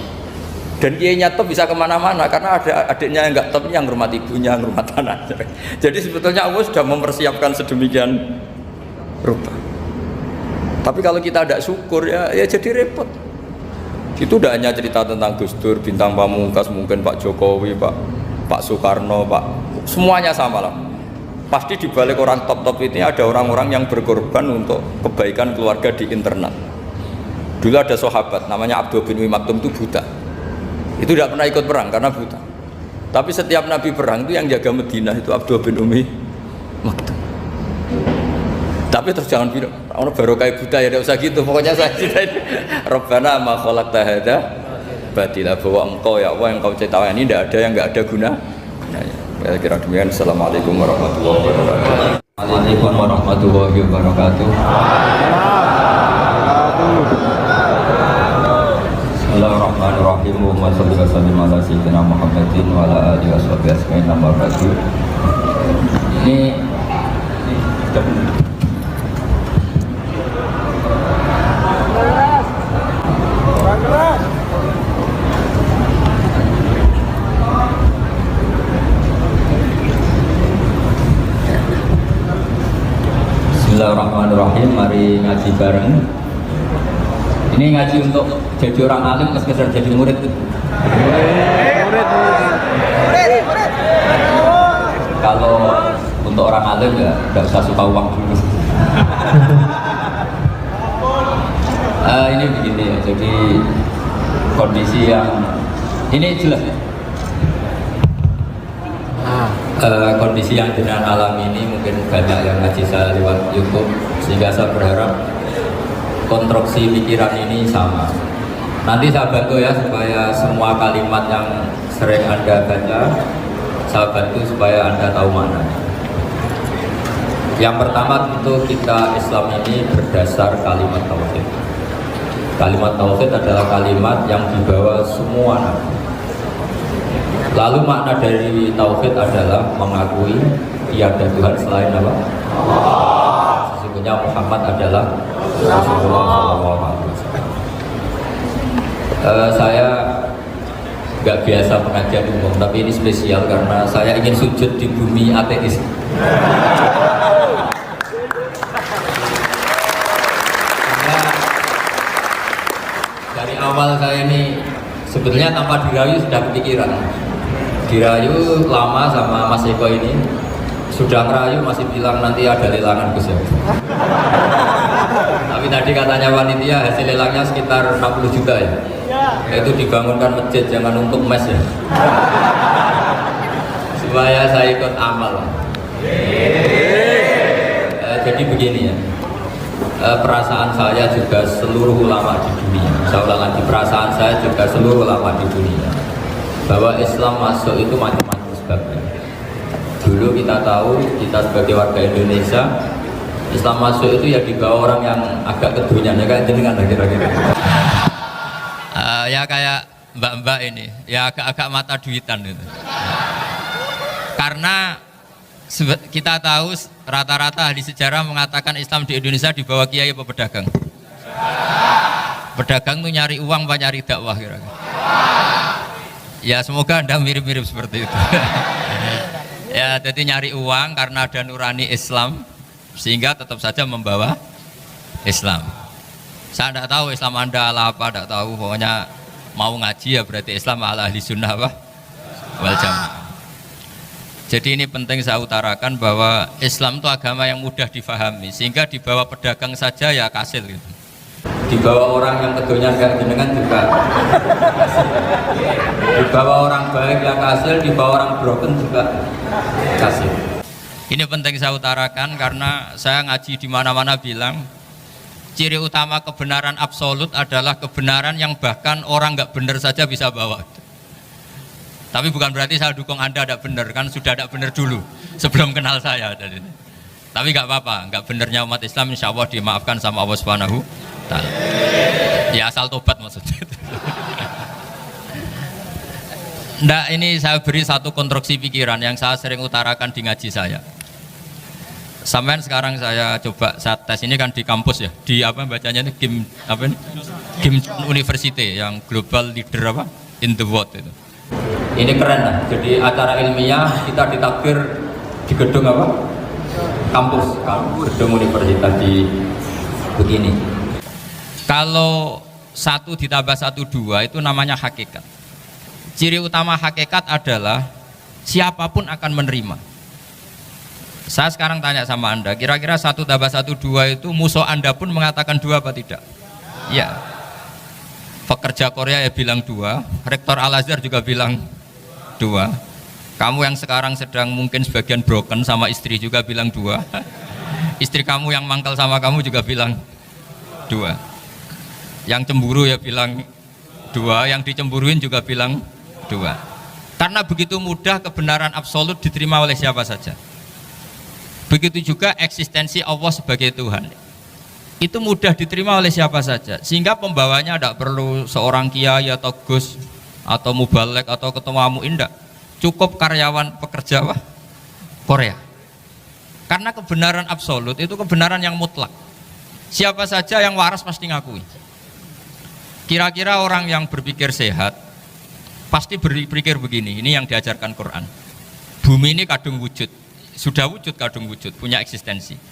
Dan kiainya top bisa kemana-mana, karena ada adiknya yang nggak top, yang rumah ibunya, yang rumah tanah. Jadi sebetulnya Allah sudah mempersiapkan sedemikian rupa. Tapi kalau kita tidak syukur, ya jadi repot. Itu udah hanya cerita tentang Gus Dur, Bintang Pamungkas, mungkin Pak Jokowi, Pak Soekarno, semuanya sama lah. Pasti di balik orang top-top ini ada orang-orang yang berkorban untuk kebaikan keluarga di internal. Dulu ada sahabat namanya Abdul bin Umi Maktum, itu buta. Itu tidak pernah ikut perang karena buta. Tapi setiap Nabi perang itu yang jaga Madinah itu Abdul bin Umi Maktum. Tapi terus jangan bilang orang baru kayak buta ya, tidak usah gitu. Pokoknya saya ceritain Rabbana ma khalaqta hadza batila, bahwa engkau ya Allah yang kau ciptakan ini tidak ada yang nggak ada gunanya. Ya, kira demikian. Assalamualaikum warahmatullahi wabarakatuh. Waalaikumsalam warahmatullahi wabarakatuh. Bismillahirrahmanirrahim. Wa sallallahu ala sayyidina Muhammadin wa ala alihi washabihi ajmain. Amma ba'du. Ini Bismillahirrahmanirrahim. Mari ngaji bareng. Ini ngaji untuk jadi orang alim, sekedar jadi murid. Kalau untuk orang alim ya nggak usah suka uang dulu. Ini begini ya, jadi kondisi yang ini jelas ya. Kondisi yang dengan alam ini mungkin banyak yang ngaji saya lewat YouTube, sehingga saya berharap konstruksi pikiran ini sama. Nanti saya bantu ya supaya semua kalimat yang sering Anda baca saya bantu supaya Anda tahu maknanya. Yang pertama tentu kita Islam ini berdasar kalimat tauhid. Kalimat tauhid adalah kalimat yang dibawa semua nabi. Lalu makna dari tauhid adalah mengakui tiada Tuhan selain apa? Allah. Sesungguhnya Muhammad adalah Rasulullah SAW. Saya nggak biasa pengajian umum, tapi ini spesial karena saya ingin sujud di bumi ateis. Dari awal saya ini sebetulnya tanpa dirayu sudah kepikiran. Dirayu lama sama Mas Eko ini, sudah ngerayu masih bilang nanti ada lelangan Gus ya. Tapi tadi katanya panitia hasil lelangnya sekitar 60 juta ya. Itu dibangunkan masjid, jangan untuk mes ya. Supaya saya ikut amal. Jadi begini ya. Perasaan saya juga seluruh ulama di dunia. Saya ulang lagi, perasaan saya juga seluruh ulama di dunia. Bahwa Islam masuk itu macam-macam sebabnya. Dulu kita tahu, kita sebagai warga Indonesia, Islam masuk itu ya dibawa orang yang agak kedunian, ya kayak jenengan kira-kira. Ya kayak mbak-mbak ini, ya agak-agak mata duitan gitu. Karena kita tahu rata-rata ahli sejarah mengatakan Islam di Indonesia dibawa kiai apa pedagang. Pedagang tuh nyari uang apa nyari dakwah kira-kira. Ya semoga Anda mirip-mirip seperti itu. Ya jadi nyari uang karena ada nurani Islam sehingga tetap saja membawa Islam. Saya tidak tahu Islam Anda ala apa, tidak tahu, pokoknya mau ngaji ya berarti Islam ala ahli sunnah apa? Wal jamaah. Jadi ini penting saya utarakan bahwa Islam itu agama yang mudah difahami, sehingga dibawa pedagang saja ya kasil gitu. Dibawa orang yang kedunian kayak jenengan juga kasil. Dibawa orang baik ya kasil, dibawa orang broken juga kasil. Ini penting saya utarakan karena saya ngaji di mana-mana bilang ciri utama kebenaran absolut adalah kebenaran yang bahkan orang nggak benar saja bisa bawa. Tapi bukan berarti saya dukung Anda tidak benar, kan sudah tidak benar dulu sebelum kenal saya. Tapi nggak apa-apa, nggak benarnya umat Islam insya Allah dimaafkan sama Allah Subhanahu Ta'ala. Ya asal tobat maksudnya. Nggak, ini saya beri satu konstruksi pikiran yang saya sering utarakan di ngaji saya. Sampai sekarang saya coba saya tes, ini kan di kampus ya, di apa bacanya ini GIM apa ini? GIM University yang global leader apa in the world itu. Ini keren lah, jadi acara ilmiah kita ditakbir di gedung apa? Kampus, gedung universitas di begini. Kalau 1 ditambah 1 2 itu namanya hakikat. Ciri utama hakikat adalah siapapun akan menerima. Saya sekarang tanya sama Anda, kira-kira 1 tambah 1 2 itu musuh Anda pun mengatakan 2 apa tidak? Ya. Pekerja Korea ya bilang 2, Rektor Al-Azhar juga bilang 2. Kamu yang sekarang sedang mungkin sebagian broken sama istri juga bilang 2. Istri kamu yang mangkal sama kamu juga bilang 2. Yang cemburu ya bilang 2, yang dicemburuin juga bilang 2. Karena begitu mudah kebenaran absolut diterima oleh siapa saja. Begitu juga eksistensi Allah sebagai Tuhan. Itu mudah diterima oleh siapa saja, sehingga pembawanya tidak perlu seorang kiai atau gus atau mubalek atau ketua muin, tidak cukup karyawan pekerja Korea. Karena kebenaran absolut itu kebenaran yang mutlak, siapa saja yang waras pasti ngakui. Kira-kira orang yang berpikir sehat pasti berpikir begini, ini yang diajarkan Quran, bumi ini kadung wujud, sudah wujud kadung wujud, punya eksistensi.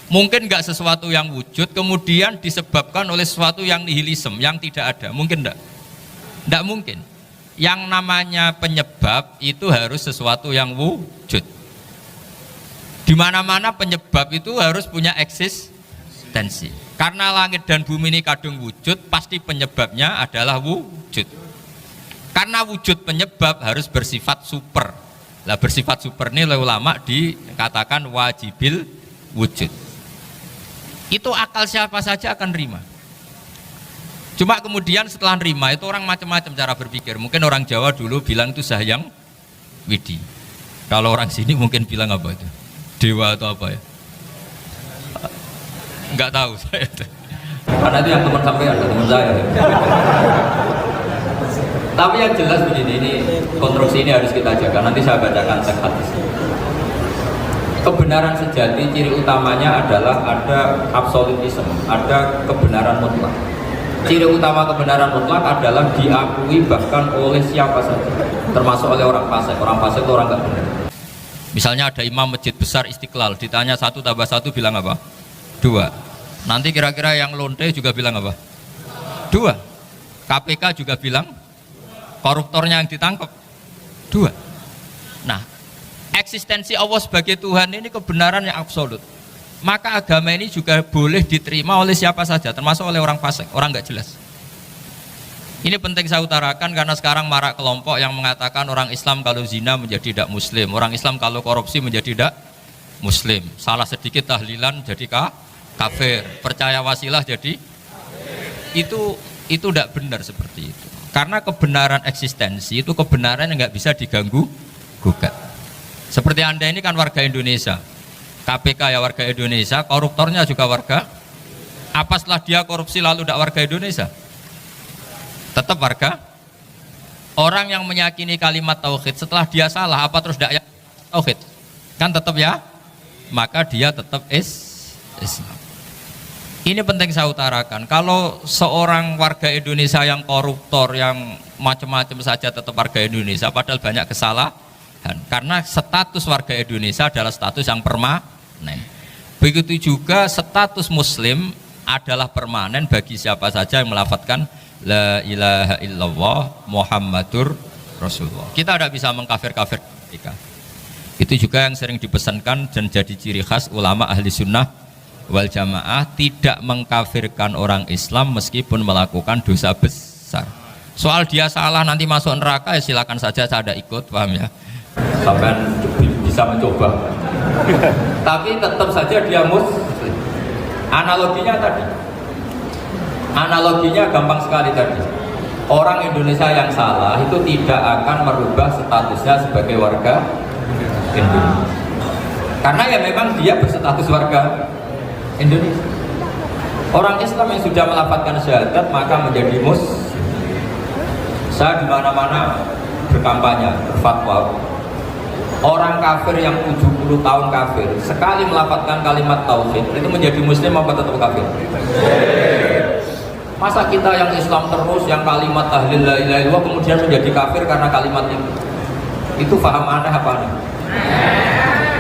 Mungkin nggak sesuatu yang wujud kemudian disebabkan oleh sesuatu yang nihilisme, yang tidak ada, mungkin enggak? Enggak mungkin. Yang namanya penyebab itu harus sesuatu yang wujud. Di mana-mana penyebab itu harus punya eksistensi. Karena langit dan bumi ini kadung wujud, pasti penyebabnya adalah wujud. Karena wujud penyebab harus bersifat super. Lah bersifat super ini oleh ulama dikatakan wajibil wujud. Itu akal siapa saja akan nerima. Cuma kemudian setelah nerima itu orang macam-macam cara berpikir. Mungkin orang Jawa dulu bilang itu Sahyang Widi. Kalau orang sini mungkin bilang apa itu? Dewa atau apa ya? Enggak tahu saya. Karena itu yang teman sampean, teman saya. Tapi yang jelas begini, ini konstruksi ini harus kita jaga. Nanti saya bacakan teks hadis. Kebenaran sejati ciri utamanya adalah ada absolutisme, ada kebenaran mutlak. Ciri utama kebenaran mutlak adalah diakui bahkan oleh siapa saja, termasuk oleh orang fasik. Orang fasik itu orang nggak benar. Misalnya ada imam masjid besar Istiqlal, ditanya 1 + 1 bilang apa? 2. Nanti kira-kira yang lonte juga bilang apa? 2. KPK juga bilang, koruptornya yang ditangkap 2. Nah, eksistensi Allah sebagai Tuhan ini kebenaran yang absolut. Maka agama ini juga boleh diterima oleh siapa saja, termasuk oleh orang fasik, orang nggak jelas. Ini penting saya utarakan karena sekarang marak kelompok yang mengatakan orang Islam kalau zina menjadi tidak muslim, orang Islam kalau korupsi menjadi tidak muslim, salah sedikit tahlilan jadi kafir, percaya wasilah jadi itu tidak benar seperti itu. Karena kebenaran eksistensi itu kebenaran yang nggak bisa diganggu gugat. Seperti Anda ini kan warga Indonesia, KPK ya warga Indonesia, koruptornya juga warga. Apa setelah dia korupsi lalu tidak warga Indonesia? Tetap warga. Orang yang meyakini kalimat tauhid setelah dia salah apa terus tidak yakin tauhid? Kan tetap ya. Maka dia tetap Islam. Ini penting saya utarakan. Kalau seorang warga Indonesia yang koruptor, yang macam-macam saja tetap warga Indonesia, padahal banyak kesalahan. Karena status warga Indonesia adalah status yang permanen. Begitu juga status Muslim adalah permanen bagi siapa saja yang melafadzkan La ilaha illallah Muhammadur Rasulullah. Kita tidak bisa mengkafir-kafir mereka. Itu juga yang sering dipesankan dan jadi ciri khas ulama ahli sunnah wal jamaah, tidak mengkafirkan orang Islam meskipun melakukan dosa besar. Soal dia salah nanti masuk neraka ya silakan saja, saya ada ikut, paham ya? Sampai bisa mencoba. Tapi tetap saja dia muslim. Analoginya tadi. Analoginya gampang sekali tadi. Orang Indonesia yang salah itu tidak akan merubah statusnya sebagai warga Indonesia. Karena ya memang dia berstatus warga Indonesia. Orang Islam yang sudah melafadzkan syahadat maka menjadi muslim. Saya di mana-mana berkampanye, berfatwa. Orang kafir yang 70 tahun kafir, sekali melafadzkan kalimat tauhid itu menjadi muslim apa tetap kafir? Masa kita yang Islam terus, yang kalimat tahlil la ilaha illallah kemudian menjadi kafir karena kalimat itu? Itu paham aneh apa nih?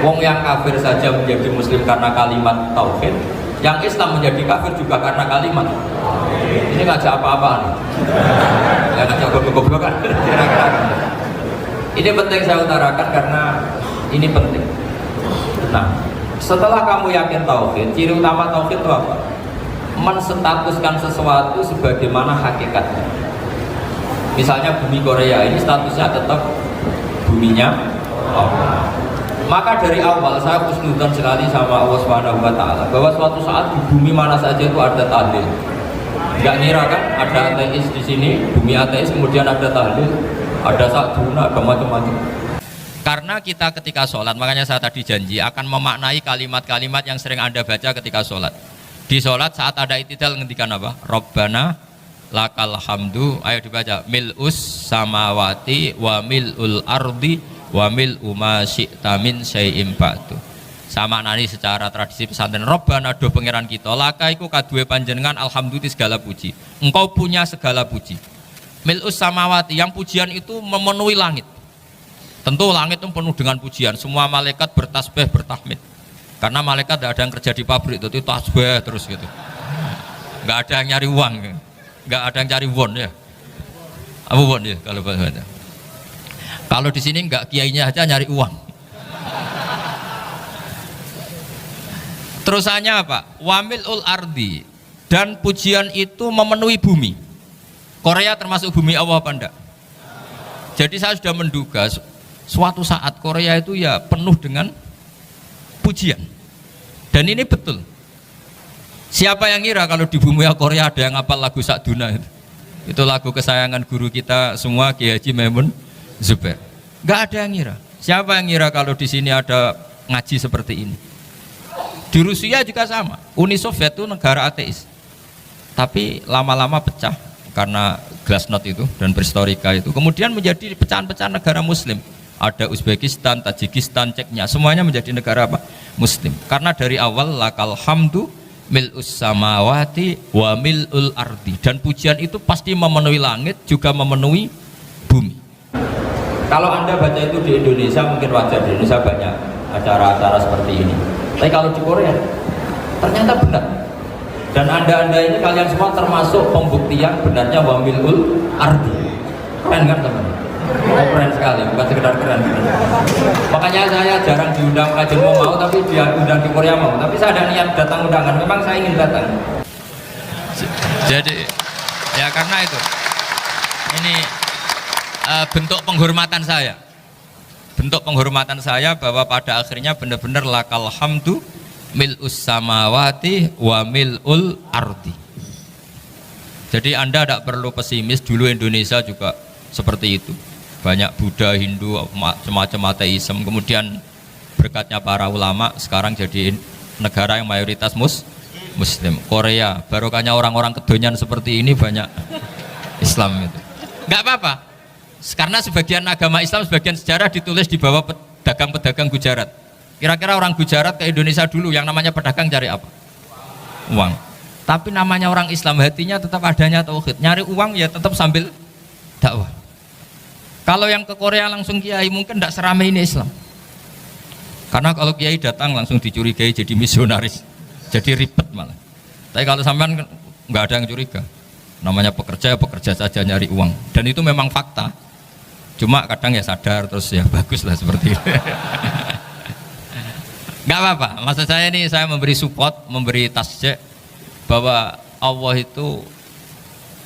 Wong yang kafir saja menjadi muslim karena kalimat tauhid, yang Islam menjadi kafir juga karena kalimat. Ini ngajak apa-apa nih? Ya ngajak goblok-goblokan. Ini penting saya utarakan karena ini penting. Nah, setelah kamu yakin tauhid, ciri utama tauhid itu apa? Menstatuskan sesuatu sebagaimana hakikatnya. Misalnya bumi Korea ini statusnya tetap buminya Allah. Maka dari awal saya husnudzon sekali sama Allah Subhanahu wa taala bahwa suatu saat di bumi mana saja itu ada tahlil. Enggak ngira kan ada ateis di sini, bumi ateis kemudian ada tahlil, ada sakduna, ada macam-macam. Karena kita ketika sholat, makanya saya tadi janji akan memaknai kalimat-kalimat yang sering Anda baca ketika sholat. Di sholat saat ada itidal ngendikan apa? Rabbana lakal hamdu, ayo dibaca, mil'us samawati wa mil'ul ardi wa mil'u ma syi'ta min syai'im ba'du. Sama nani secara tradisi pesantren, Rabbana do pangeran kita, laka iku kaduwe panjenengan alhamdulillah segala puji. Engkau punya segala puji. Mil'us samawati, yang pujian itu memenuhi langit. Tentu langit itu penuh dengan pujian, semua malaikat bertasbih, bertahmid. Karena malaikat tidak ada yang kerja di pabrik itu tasbih terus gitu. Nggak ada yang nyari uang, nggak ada yang cari won ya. Apa won ya kalau bahasa? Kalau di sini nggak kiainya aja nyari uang. Terusannya apa? Wamilul ardi, dan pujian itu memenuhi bumi. Korea termasuk bumi Allah apa enggak? Jadi saya sudah menduga suatu saat Korea itu ya penuh dengan pujian. Dan ini betul. Siapa yang ngira kalau di bumi Korea ada yang hafal lagu Sakduna itu? Itu lagu kesayangan guru kita semua, Kiai Haji Maimun Zubair. Gak ada yang ngira. Siapa yang ngira kalau di sini ada ngaji seperti ini? Di Rusia juga sama. Uni Soviet itu negara ateis. Tapi lama-lama pecah karena glasnost itu dan perestroika itu. Kemudian menjadi pecahan-pecahan negara muslim. Ada Uzbekistan, Tajikistan, Ceknya, semuanya menjadi negara apa? Muslim. Karena dari awal lakal hamdu mil'us samawati wa mil'ul ardi, dan pujian itu pasti memenuhi langit juga memenuhi bumi. Kalau Anda baca itu di Indonesia mungkin wajar, di Indonesia banyak acara-acara seperti ini. Tapi kalau di Korea ternyata benar. Dan Anda ini kalian semua termasuk pembuktian benarnya wa mil'ul ardi. Keren kan teman? Oh, keren sekali, bukan sekedar keren. Makanya saya jarang diundang kajian mau, tapi dia undang di Korea mau. Tapi saya ada niat datang undangan, memang saya ingin datang. Jadi ya karena itu ini bentuk penghormatan saya. Bentuk penghormatan saya bahwa pada akhirnya benar-benar lakal hamdu mil'us samawati wa mil'ul ardi. Jadi Anda tidak perlu pesimis, dulu Indonesia juga seperti itu. Banyak Buddha, Hindu, semacam ateisme. Kemudian berkatnya para ulama sekarang jadi negara yang mayoritas Muslim. Korea, barokahnya orang-orang kedonyan seperti ini banyak Islam itu. Nggak apa-apa, karena sebagian agama Islam, sebagian sejarah ditulis di bawah pedagang-pedagang Gujarat. Kira-kira orang Gujarat ke Indonesia dulu yang namanya pedagang cari apa? Uang. Tapi namanya orang Islam, hatinya tetap adanya tauhid. Nyari uang ya tetap sambil dakwah. Kalau yang ke Korea langsung kiai mungkin tidak seramai ini Islam. Karena kalau kiai datang langsung dicurigai jadi misionaris, jadi ribet malah. Tapi kalau sampean nggak ada yang curiga, namanya pekerja ya pekerja saja nyari uang. Dan itu memang fakta. Cuma kadang ya sadar terus ya bagus lah seperti itu. Nggak apa-apa. Maksud saya ini saya memberi support, memberi tasjid bahwa Allah itu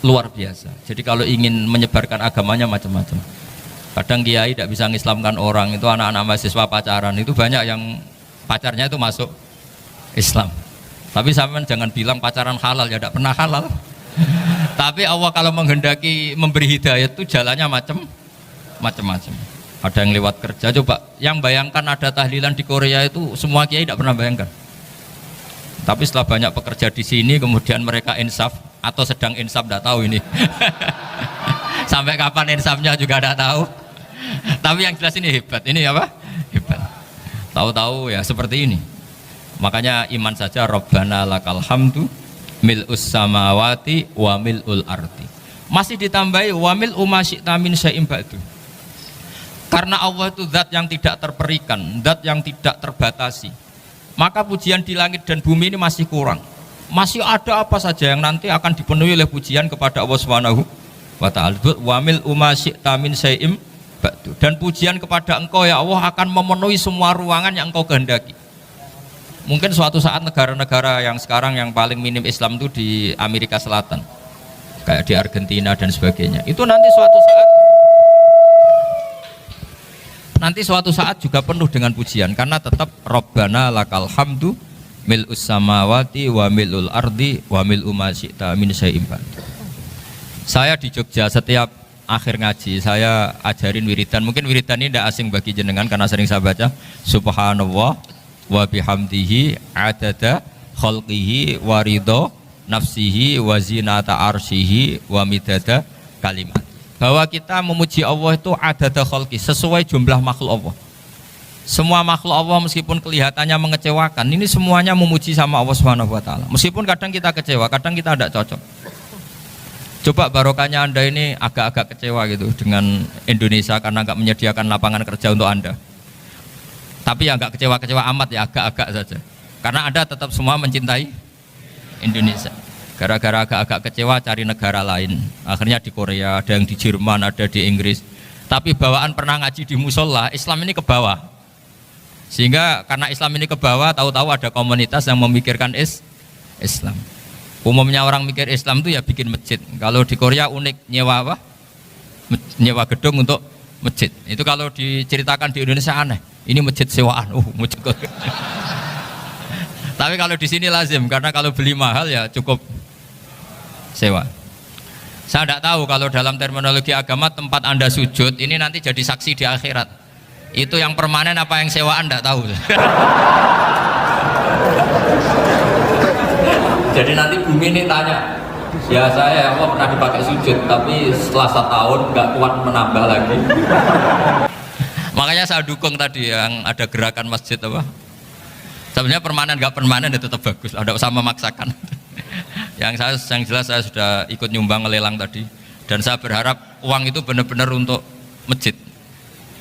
luar biasa. Jadi kalau ingin menyebarkan agamanya macam-macam. Kadang kiai tidak bisa mengislamkan orang, itu anak-anak mahasiswa pacaran, itu banyak yang pacarnya itu masuk Islam. Tapi sampean jangan bilang pacaran halal, ya tidak pernah halal. Tapi Allah kalau menghendaki memberi hidayah itu jalannya macam-macam. Ada yang lewat kerja, coba yang bayangkan ada tahlilan di Korea itu semua kiai tidak pernah bayangkan. Tapi setelah banyak pekerja di sini, kemudian mereka insaf atau sedang insaf, tidak tahu ini. Sampai kapan insafnya juga tidak tahu. Tapi yang jelas ini hebat. Ini apa? Hebat. Tahu-tahu ya seperti ini. Makanya iman saja Rabbana lakal hamdu mil'us samawati wa mil'ul ardi. Masih ditambahi wa mil'u ma syi'ta min syai'in ba'du. Karena Allah itu zat yang tidak terperikan, zat yang tidak terbatasi. Maka pujian di langit dan bumi ini masih kurang. Masih ada apa saja yang nanti akan dipenuhi oleh pujian kepada Allah Subhanahu wa ta'ala. Wa mil'u ma syi'ta min syai'in ba'du. Dan pujian kepada Engkau ya Allah akan memenuhi semua ruangan yang Engkau kehendaki. Mungkin suatu saat negara-negara yang sekarang yang paling minim Islam itu di Amerika Selatan, kayak di Argentina dan sebagainya, itu nanti suatu saat juga penuh dengan pujian, karena tetap Rabbana lakal hamdu mil'us samawati wa mil'ul ardi wa mil'u ma syi'ta min syai'in ba'du. Saya di Jogja setiap akhir ngaji saya ajarin wiridan. Mungkin wiridan ini tidak asing bagi jenengan karena sering saya baca subhanallah wa bihamdihi adada khalqihi wa ridho nafsihi wa zinata arsyihi wa midada kalimat. Bahwa kita memuji Allah itu adada khalqi, sesuai jumlah makhluk Allah. Semua makhluk Allah meskipun kelihatannya mengecewakan, ini semuanya memuji sama Allah Subhanahu wa taala. Meskipun kadang kita kecewa, kadang kita tidak cocok. Coba barokahnya Anda ini agak-agak kecewa gitu dengan Indonesia karena nggak menyediakan lapangan kerja untuk Anda. Tapi ya nggak kecewa-kecewa amat ya, agak-agak saja. Karena Anda tetap semua mencintai Indonesia. Gara-gara agak-agak kecewa cari negara lain. Akhirnya di Korea, ada yang di Jerman, ada di Inggris. Tapi bawaan pernah ngaji di musola, Islam ini ke bawah. Sehingga karena Islam ini ke bawah, tahu-tahu ada komunitas yang memikirkan Islam. Umumnya orang mikir Islam itu ya bikin masjid. Kalau di Korea unik, nyewa apa? Nyewa gedung untuk masjid. Itu kalau diceritakan di Indonesia aneh. Ini masjid sewaan. Masjid. Tapi kalau di sini lazim, karena kalau beli mahal ya cukup sewa. Saya tidak tahu kalau dalam terminologi agama tempat Anda sujud ini nanti jadi saksi di akhirat. Itu yang permanen apa yang sewaan tidak tahu. Jadi nanti bumi ini tanya, ya saya Allah pernah dipakai sujud, tapi setelah 1 tahun nggak kuat menambah lagi. Makanya saya dukung tadi yang ada gerakan masjid apa? Sebenarnya permanen nggak permanen itu tetap bagus, ada usah memaksakan. yang jelas saya sudah ikut nyumbang lelang tadi, dan saya berharap uang itu benar-benar untuk masjid.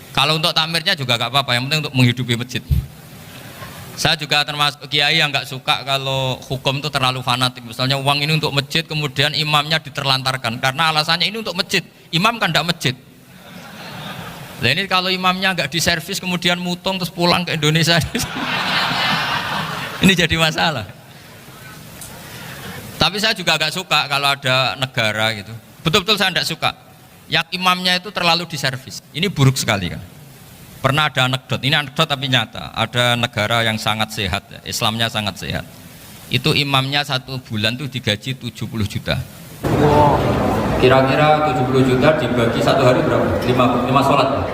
Kalau untuk takmirnya juga nggak apa-apa, yang penting untuk menghidupi masjid. Saya juga termasuk kiai yang nggak suka kalau hukum itu terlalu fanatik. Misalnya uang ini untuk masjid, kemudian imamnya diterlantarkan karena alasannya ini untuk masjid. Imam kan tidak masjid. Nah ini kalau imamnya nggak diservis kemudian mutung terus pulang ke Indonesia. Ini jadi masalah. Tapi saya juga agak suka kalau ada negara gitu. Betul-betul saya tidak suka. Yang imamnya itu terlalu diservis. Ini buruk sekali kan. Pernah ada anekdot, ini anekdot tapi nyata. Ada negara yang sangat sehat, Islamnya sangat sehat. Itu imamnya 1 bulan tuh digaji 70 juta. Kira-kira 70 juta dibagi 1 hari berapa? 5 sholat.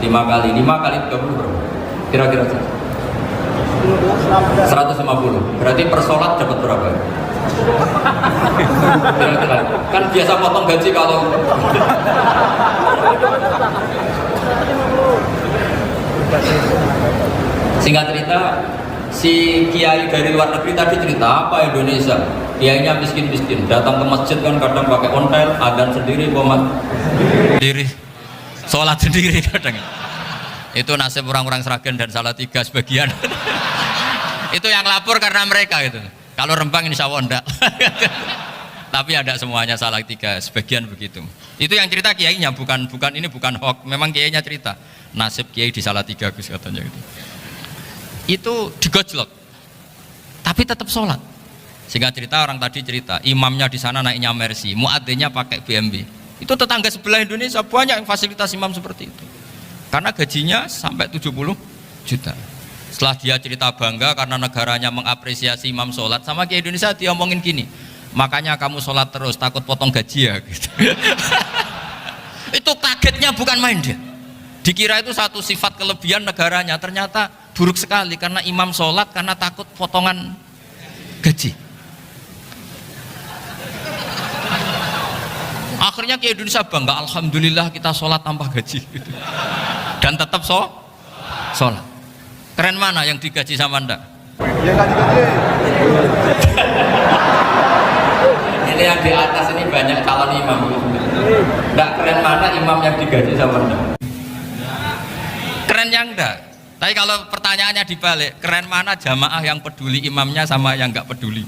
5 kali 30 berapa? Kira-kira 150. Berarti per sholat dapat berapa? Kira-kira. Kan biasa potong gaji kalau singkat cerita, si kiai dari luar negeri tadi cerita apa Indonesia, kiainya miskin-miskin, datang ke masjid kan kadang pakai ontel, adzan sendiri, bomat sendiri, sholat sendiri kadang. Itu nasib orang-orang Sragen dan Salatiga sebagian. Itu yang lapor karena mereka itu. Kalau Rembang insya Allah enggak. Tapi ada semuanya Salatiga, sebagian begitu. Itu yang cerita kiainya, bukan ini bukan hoax, memang kiainya cerita. Nasib kiai di Salatiga Gus katanya gitu. Itu digojlok. Tapi tetap sholat. Sehingga cerita orang tadi cerita, imamnya di sana naiknya Mercy, muadzinnya pakai BMW. Itu tetangga sebelah Indonesia banyak yang fasilitas imam seperti itu. Karena gajinya sampai 70 juta. Setelah dia cerita bangga karena negaranya mengapresiasi imam sholat, sama kiai Indonesia dia omongin gini, makanya kamu sholat terus, takut potong gaji ya gitu. Itu kagetnya bukan main dia. Dikira itu satu sifat kelebihan negaranya, ternyata buruk sekali karena imam sholat karena takut potongan gaji. Akhirnya kiai Indonesia bangga, alhamdulillah kita sholat tanpa gaji gitu. Dan tetap sholat. Keren mana yang digaji sama Anda? Ya gaji-gaji. Ini yang di atas ini banyak calon imam. Enggak keren mana imam yang digaji sama Anda? Keren yang enggak. Tapi kalau pertanyaannya dibalik, keren mana jamaah yang peduli imamnya sama yang enggak peduli?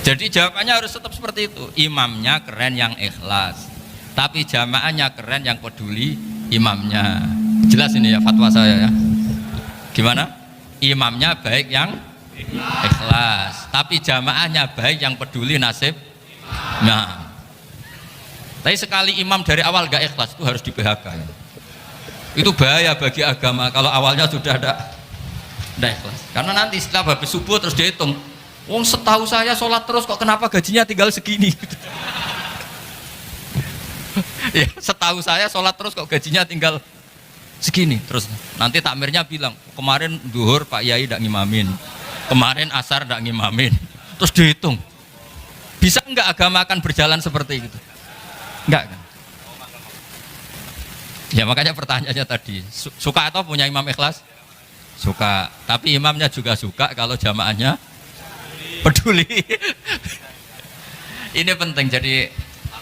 Jadi jawabannya harus tetap seperti itu. Imamnya keren yang ikhlas, tapi jamaahnya keren yang peduli imamnya. Jelas ini ya fatwa saya ya. Gimana? Imamnya baik yang ikhlas, tapi jamaahnya baik yang peduli nasib. Nah, tapi sekali imam dari awal gak ikhlas itu harus di PHK ya. Itu bahaya bagi agama kalau awalnya sudah ada ikhlas. Karena nanti setelah habis subuh terus dihitung, wong setahu saya sholat terus kok kenapa gajinya tinggal segini? Ya, setahu saya sholat terus kok gajinya tinggal segini. Terus nanti takmirnya bilang, kemarin duhur Pak Yai tidak ngimamin, kemarin asar tidak ngimamin. Terus dihitung, bisa enggak agama akan berjalan seperti itu? Enggak kan? Ya makanya pertanyaannya tadi, suka atau punya imam ikhlas? Suka, tapi imamnya juga suka kalau jamaahnya peduli. Ini penting, jadi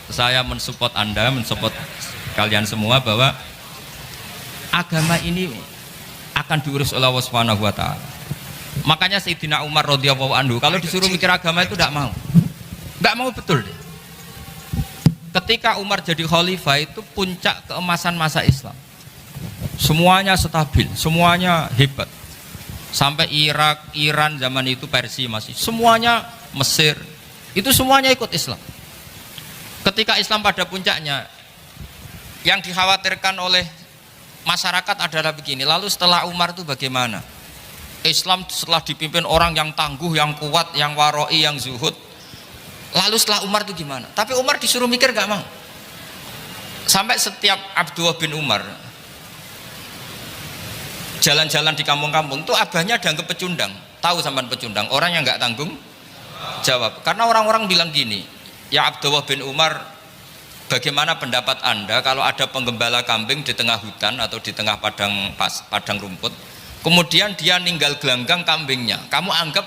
saya mensupport Anda, mensupport kalian semua bahwa agama ini akan diurus oleh Allah Subhanahu wa taala. Makanya Sayyidina Umar radhiyallahu anhu kalau disuruh mikir agama itu tidak mau. Enggak mau betul deh. Ketika Umar jadi khalifah itu puncak keemasan masa Islam. Semuanya stabil, semuanya hebat. Sampai Irak, Iran zaman itu Persia masih, semuanya Mesir, itu semuanya ikut Islam. Ketika Islam pada puncaknya, yang dikhawatirkan oleh masyarakat adalah begini, lalu setelah Umar itu bagaimana? Islam setelah dipimpin orang yang tangguh, yang kuat, yang waroi, yang zuhud, lalu setelah Umar itu gimana? Tapi Umar disuruh mikir gak mau. Sampai setiap Abdullah bin Umar jalan-jalan di kampung-kampung itu abahnya dianggap pecundang. Tahu sampean pecundang, orang yang nggak tanggung jawab. Karena orang-orang bilang gini, ya Abdullah bin Umar, bagaimana pendapat Anda kalau ada penggembala kambing di tengah hutan atau di tengah padang rumput, kemudian dia ninggal gelanggang kambingnya, kamu anggap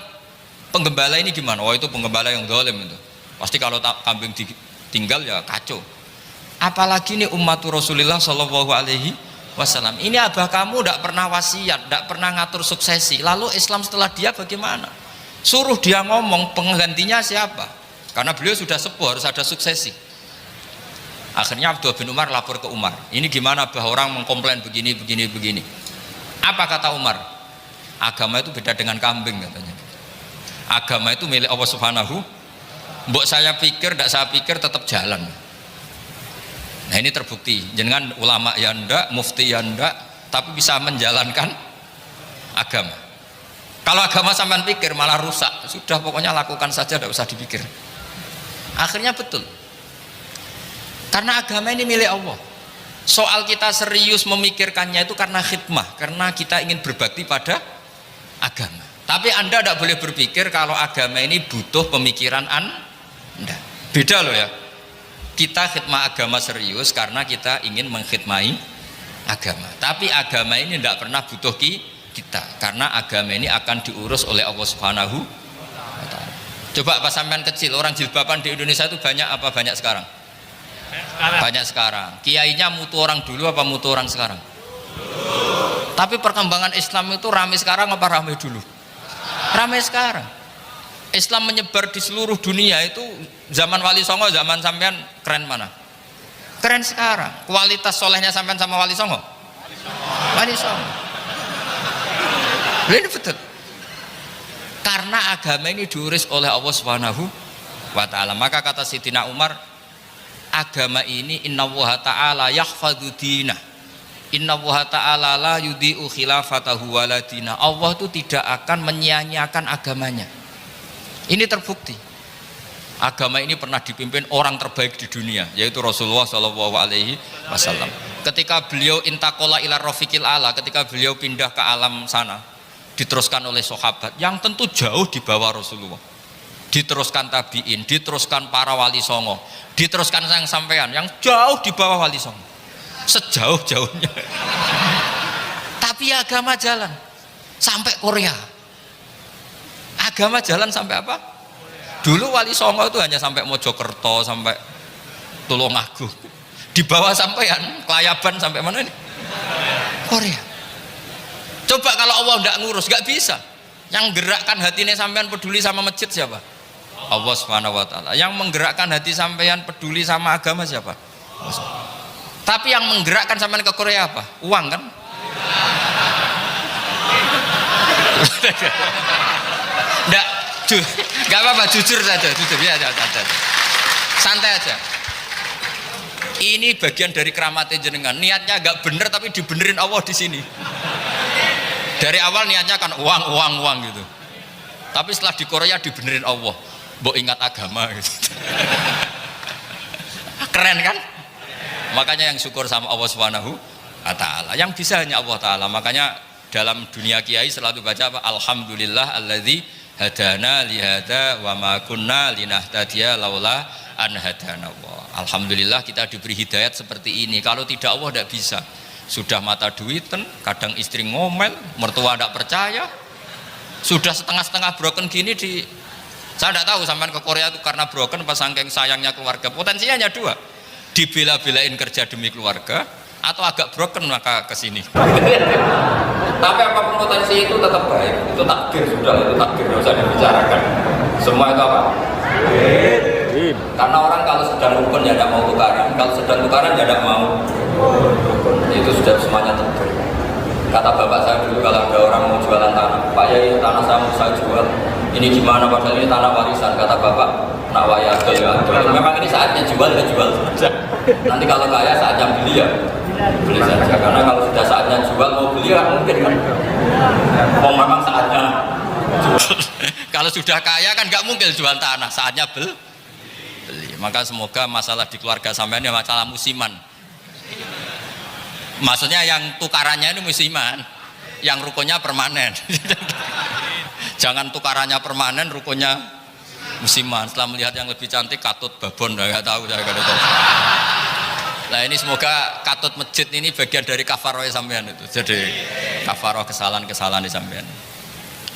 penggembala ini gimana? Oh itu penggembala yang zalim itu, pasti kalau kambing ditinggal ya kacau. Apalagi nih ummatu Rasulullah Shallallahu Alaihi Wasallam, ini abah kamu tidak pernah wasiat, tidak pernah ngatur suksesi, lalu Islam setelah dia bagaimana? Suruh dia ngomong penggantinya siapa, karena beliau sudah sepuh, harus ada suksesi. Akhirnya Abdullah bin Umar lapor ke Umar, ini gimana bah orang mengkomplain begini. Apa kata Umar? Agama itu beda dengan kambing katanya. Agama itu milik Allah Subhanahu. Mbok saya pikir, tidak saya pikir tetap jalan. Nah ini terbukti, jangan ulama ya ndak, mufti ya ndak, tapi bisa menjalankan agama. Kalau agama sampean pikir malah rusak, sudah pokoknya lakukan saja, tidak usah dipikir. Akhirnya betul, karena agama ini milik Allah. Soal kita serius memikirkannya itu karena khidmah, karena kita ingin berbakti pada agama. Tapi Anda tidak boleh berpikir kalau agama ini butuh pemikiran Anda. Beda loh ya. Kita khidmah agama serius karena kita ingin mengkhidmai agama. Tapi agama ini tidak pernah butuh kita, karena agama ini akan diurus oleh Allah Subhanahu wa Ta'ala. Coba pas sampean kecil, orang jilbaban di Indonesia itu banyak apa banyak sekarang? Banyak sekarang. Kiainya mutu orang dulu apa mutu orang sekarang? Tapi perkembangan Islam itu ramai sekarang apa ramai dulu? Ramai sekarang. Islam menyebar di seluruh dunia itu zaman Wali Songo, zaman sampean keren mana? Keren sekarang. Kualitas solehnya sampean sama Wali Songo? Wali Songo. Ini betul. Karena agama ini diurus oleh Allah Subhanahu wa Ta'ala. Maka kata Sayyidina Umar, agama ini innallaha ta'ala yahfadhu dinah. Innallaha ta'ala la yudhi'u khilafatahu waladina. Allah itu tidak akan menyia-nyiakan agamanya. Ini terbukti. Agama ini pernah dipimpin orang terbaik di dunia, yaitu Rasulullah Shallallahu Alaihi Wasallam. Ketika beliau intakola ila rofiqil ala, ketika beliau pindah ke alam sana, diteruskan oleh sahabat yang tentu jauh di bawah Rasulullah. Diteruskan tabiin, diteruskan para wali songo, diteruskan sang sampean yang jauh di bawah wali songo, sejauh-jauhnya. Tapi agama jalan sampai Korea. Agama jalan sampai apa? Dulu Wali Songo itu hanya sampai Mojokerto, sampai Tulungagung. Di bawah sampean, Kelayaban sampai mana ini? Korea. Coba kalau Allah tidak ngurus, nggak bisa. Yang gerakkan hatinya sampean peduli sama masjid siapa? Allah Subhanahu wa Ta'ala. Yang menggerakkan hati sampean peduli sama agama siapa? Tapi yang menggerakkan sampean ke Korea apa? Uang kan? Enggak apa-apa, jujur saja, jujur ya, santai aja. Ini bagian dari keramatnya jenengan. Niatnya agak bener tapi dibenerin Allah di sini. Dari awal niatnya kan uang gitu. Tapi setelah di Korea dibenerin Allah. Mbok ingat agama gitu. Keren kan? Makanya yang syukur sama Allah Subhanahu wa Ta'ala. Yang bisa hanya Allah Ta'ala. Makanya dalam dunia kiai selalu baca apa? Alhamdulillah alladzi hadana lihada wa ma kunna linahtadiya laula an hadana Allah. Alhamdulillah kita diberi hidayat seperti ini. Kalau tidak Allah tidak bisa. Sudah mata duiten, kadang istri ngomel, mertua tidak percaya. Sudah setengah-setengah broken gini saya tidak tahu sampai ke Korea itu karena broken pas saking sayangnya keluarga. Potensinya hanya dua. Dibela-belain kerja demi keluarga atau agak broken maka kesini. Tapi apapun potensi itu tetap baik. Itu takdir sudah, itu takdir, tidak usah dibicarakan. Semua itu apa? Karena orang kalau sedang rukun ya tidak mau tukaran, kalau sedang tukaran ya tidak mau rukun. Itu sudah semuanya takdir. Kata bapak saya dulu kalau ada orang mau jualan tanah, Pak Yai tanah saya mau saya jual. Ini gimana padahal ini tanah warisan, kata bapak. Nak waya memang ini saatnya jual ya jual saja. Nanti kalau kaya saatnya beli ya beli saja, karena kalau sudah saatnya jual mau beli ya mungkin kan memang saatnya jual. Kalau sudah kaya kan nggak mungkin jual tanah, saatnya beli. Maka semoga masalah di keluarga sampean ya masalah musiman, maksudnya yang tukarannya ini musiman, yang rukunnya permanen. Jangan tukarannya permanen, rukunnya musiman. Setelah melihat yang lebih cantik katut babon, nggak tahu saya kalau tahu. Nah Nah ini semoga katut masjid ini bagian dari kafaroh sampean itu. Jadi kafaroh kesalahan-kesalahan di sampean.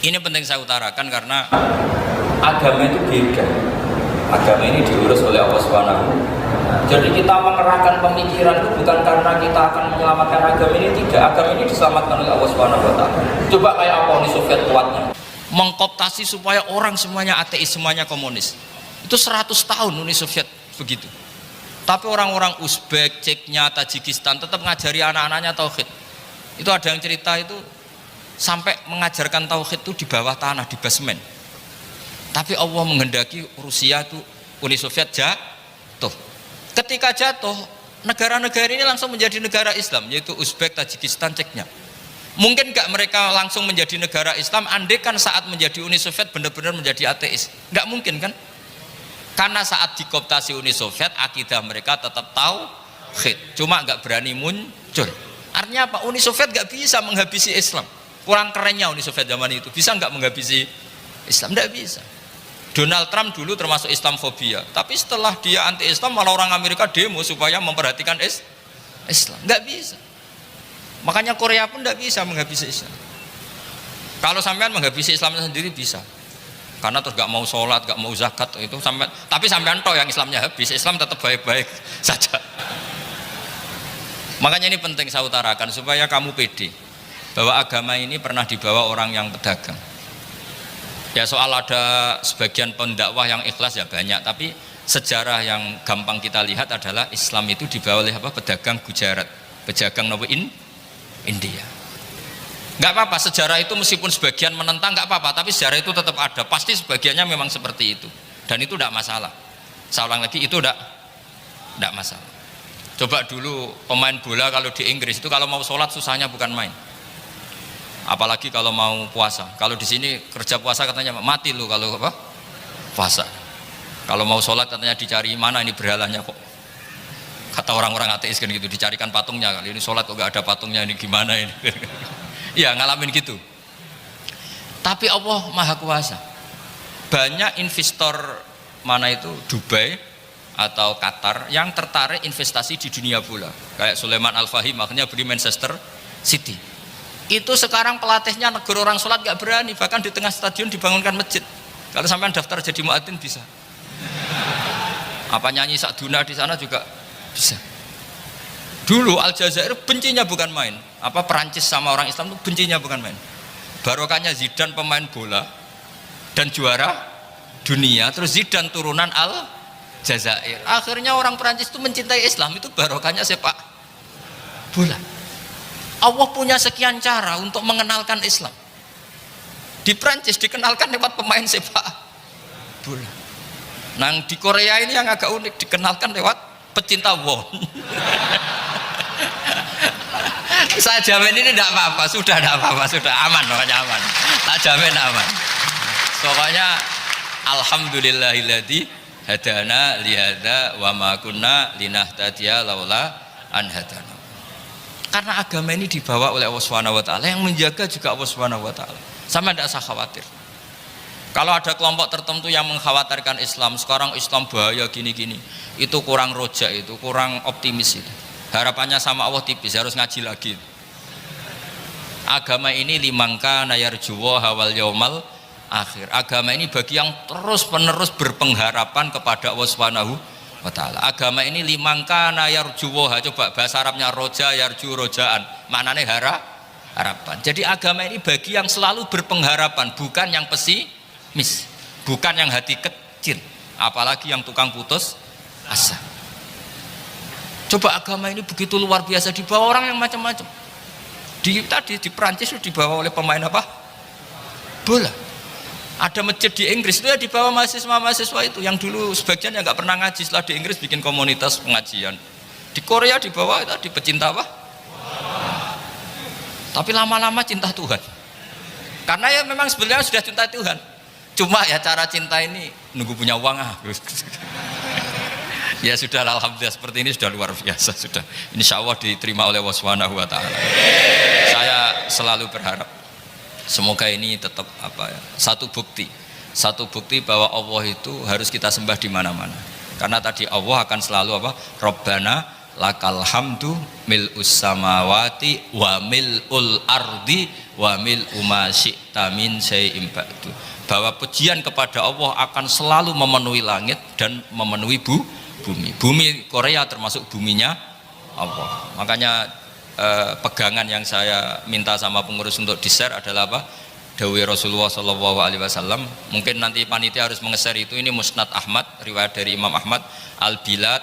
Ini penting saya utarakan karena agama itu beda. Agama ini diurus oleh Allah Subhanahu. Jadi kita mengerahkan pemikiran itu bukan karena kita akan menyelamatkan agama ini, tidak. Agama ini diselamatkan oleh Allah Subhanahu wa taala. Coba kayak apa Uni Soviet kuatnya? Mengkooptasi supaya orang semuanya ateis, semuanya komunis. Itu 100 tahun Uni Soviet begitu. Tapi orang-orang Uzbek, Ceknya, Tajikistan tetap ngajari anak-anaknya tauhid. Itu ada yang cerita itu sampai mengajarkan tauhid itu di bawah tanah, di basement. Tapi Allah menghendaki Rusia itu, Uni Soviet jatuh. Ketika jatuh, negara-negara ini langsung menjadi negara Islam, yaitu Uzbek, Tajikistan, Ceknya. Mungkin gak mereka langsung menjadi negara Islam, andai kan saat menjadi Uni Soviet benar-benar menjadi ateis. Gak mungkin kan? Karena saat dikooptasi Uni Soviet, akidah mereka tetap tauhid, cuma gak berani muncul. Artinya apa? Uni Soviet gak bisa menghabisi Islam. Kurang kerennya Uni Soviet zaman itu, bisa gak menghabisi Islam? Gak bisa. Donald Trump dulu termasuk Islamfobia, tapi setelah dia anti-Islam malah orang Amerika demo supaya memperhatikan Islam. Nggak bisa. Makanya Korea pun nggak bisa menghabisi Islam. Kalau sampean menghabisi Islam sendiri bisa, karena terus nggak mau sholat, nggak mau zakat itu sampean. Tapi sampean toh yang Islamnya habis, Islam tetap baik-baik saja. Makanya ini penting saya utarakan supaya kamu pede bahwa agama ini pernah dibawa orang yang pedagang. Ya soal ada sebagian pendakwah yang ikhlas ya banyak, tapi sejarah yang gampang kita lihat adalah Islam itu dibawa oleh apa? Pedagang Gujarat, pedagang India. Nggak apa-apa, sejarah itu meskipun sebagian menentang nggak apa-apa, tapi sejarah itu tetap ada, pasti sebagiannya memang seperti itu, dan itu tidak masalah. Saya ulang lagi, itu tidak masalah. Coba dulu pemain bola kalau di Inggris itu kalau mau sholat susahnya bukan main. Apalagi kalau mau puasa. Kalau di sini kerja puasa katanya mati lu kalau apa? Puasa. Kalau mau sholat katanya dicari mana ini berhalanya kok. Kata orang-orang ateis kan gitu, dicarikan patungnya. Kali ini sholat kok gak ada patungnya, ini gimana ini? Ya ngalamin gitu. Tapi Allah Maha Kuasa. Banyak investor mana itu Dubai atau Qatar yang tertarik investasi di dunia bola. Kayak Sulaiman Al-Fahim akhirnya beli Manchester City. Itu sekarang pelatihnya negur orang sholat gak berani, bahkan di tengah stadion dibangunkan masjid. Kalau sampai daftar jadi muadzin bisa. Apa nyanyi Sakduna di sana juga bisa. Dulu Aljazair bencinya bukan main. Apa Perancis sama orang Islam itu bencinya bukan main. Barokahnya Zidane pemain bola dan juara dunia, terus Zidane turunan Aljazair. Akhirnya orang Perancis itu mencintai Islam, itu barokahnya sepak bola. Allah punya sekian cara untuk mengenalkan Islam. Di Prancis dikenalkan lewat pemain sepak bola. Nah di Korea ini yang agak unik, dikenalkan lewat pecinta won. Saya jamin ini tidak apa-apa, sudah tidak apa-apa, sudah aman, pokoknya aman. Tak jamin aman. Pokoknya alhamdulillahilladzi hadana lihada wa ma kunna linahtadiya laula an hadana. Karena agama ini dibawa oleh Allah Subhanahu wa taala, yang menjaga juga Allah Subhanahu wa taala. Sama tidak usah khawatir. Kalau ada kelompok tertentu yang mengkhawatirkan Islam, sekarang Islam bahaya gini-gini, itu kurang rojak, itu kurang optimis itu. Harapannya sama Allah tipis, harus ngaji lagi. Agama ini limangka nayarjuwa hawal yaumal akhir. Agama ini bagi yang terus-menerus berpengharapan kepada Allah Subhanahu wa ta'ala. Agama ini limangka nayarjuwa, coba bahasa Arabnya roja yarju rojaan, maknanya harapan. Jadi agama ini bagi yang selalu berpengharapan, bukan yang pesimis, bukan yang hati kecil, apalagi yang tukang putus asa. Coba agama ini begitu luar biasa, dibawa orang yang macam-macam. Di Perancis itu dibawa oleh pemain apa? Bola. Ada masjid di Inggris itu ya dibawa mahasiswa-mahasiswa itu yang dulu sebagian yang nggak pernah ngaji, setelah di Inggris bikin komunitas pengajian. Di Korea dibawa itu pecinta apa? Tapi lama-lama cinta Tuhan. Karena ya memang sebenarnya sudah cinta Tuhan. Cuma ya cara cinta ini nunggu punya uang Ya sudah, alhamdulillah seperti ini sudah luar biasa, sudah insya Allah diterima oleh Allah Subhanahu wa ta'ala. Saya selalu berharap semoga ini tetap satu bukti bahwa Allah itu harus kita sembah di mana-mana. Karena tadi Allah akan selalu Rabbana lakal hamdu mil'us samawati wa mil'ul ardi wa mil'u ma syi'ta min syai'in ba'du. Bahwa pujian kepada Allah akan selalu memenuhi langit dan memenuhi bumi. Bumi Korea termasuk buminya Allah. Makanya pegangan yang saya minta sama pengurus untuk di-share adalah apa? Dawai Rasulullah Shallallahu Alaihi Wasallam. Mungkin nanti panitia harus mengeser itu. Ini Musnad Ahmad, riwayat dari Imam Ahmad. Al bilad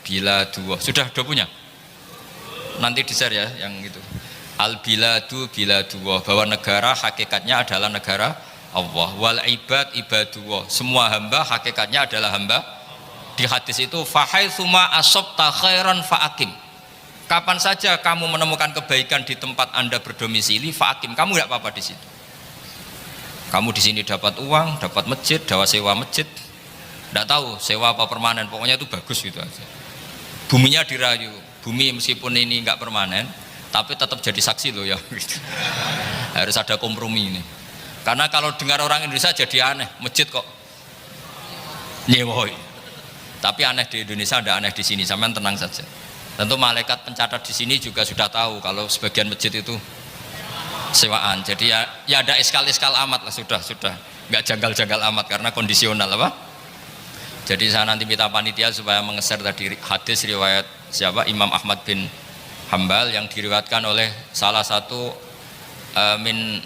biladullah. Sudah punya? Nanti di-share ya yang itu. Al biladu biladullah, bahwa negara hakikatnya adalah negara Allah. Wal ibad ibadullah, semua hamba hakikatnya adalah hamba. Di hadis itu fahaitsuma asabta khairan faakim. Kapan saja kamu menemukan kebaikan di tempat Anda berdomisili, faakim, kamu tidak apa-apa di situ. Kamu di sini dapat uang, dapat masjid, dapat sewa masjid, tidak tahu sewa apa permanen, pokoknya itu bagus gitu aja. Buminya dirayu, bumi meskipun ini nggak permanen, tapi tetap jadi saksi loh ya. Harus ada kompromi ini. Karena kalau dengar orang Indonesia jadi aneh, masjid kok nyewoi. Tapi aneh di Indonesia, ada aneh di sini. Sampean tenang saja. Tentu malaikat pencatat di sini juga sudah tahu kalau sebagian masjid itu sewaan. Jadi ya ada eskal-eskal amat lah, sudah nggak janggal-janggal amat karena kondisional apa. Jadi saya nanti minta panitia supaya mengeser tadi hadis riwayat siapa, Imam Ahmad bin Hambal, yang diriwayatkan oleh salah satu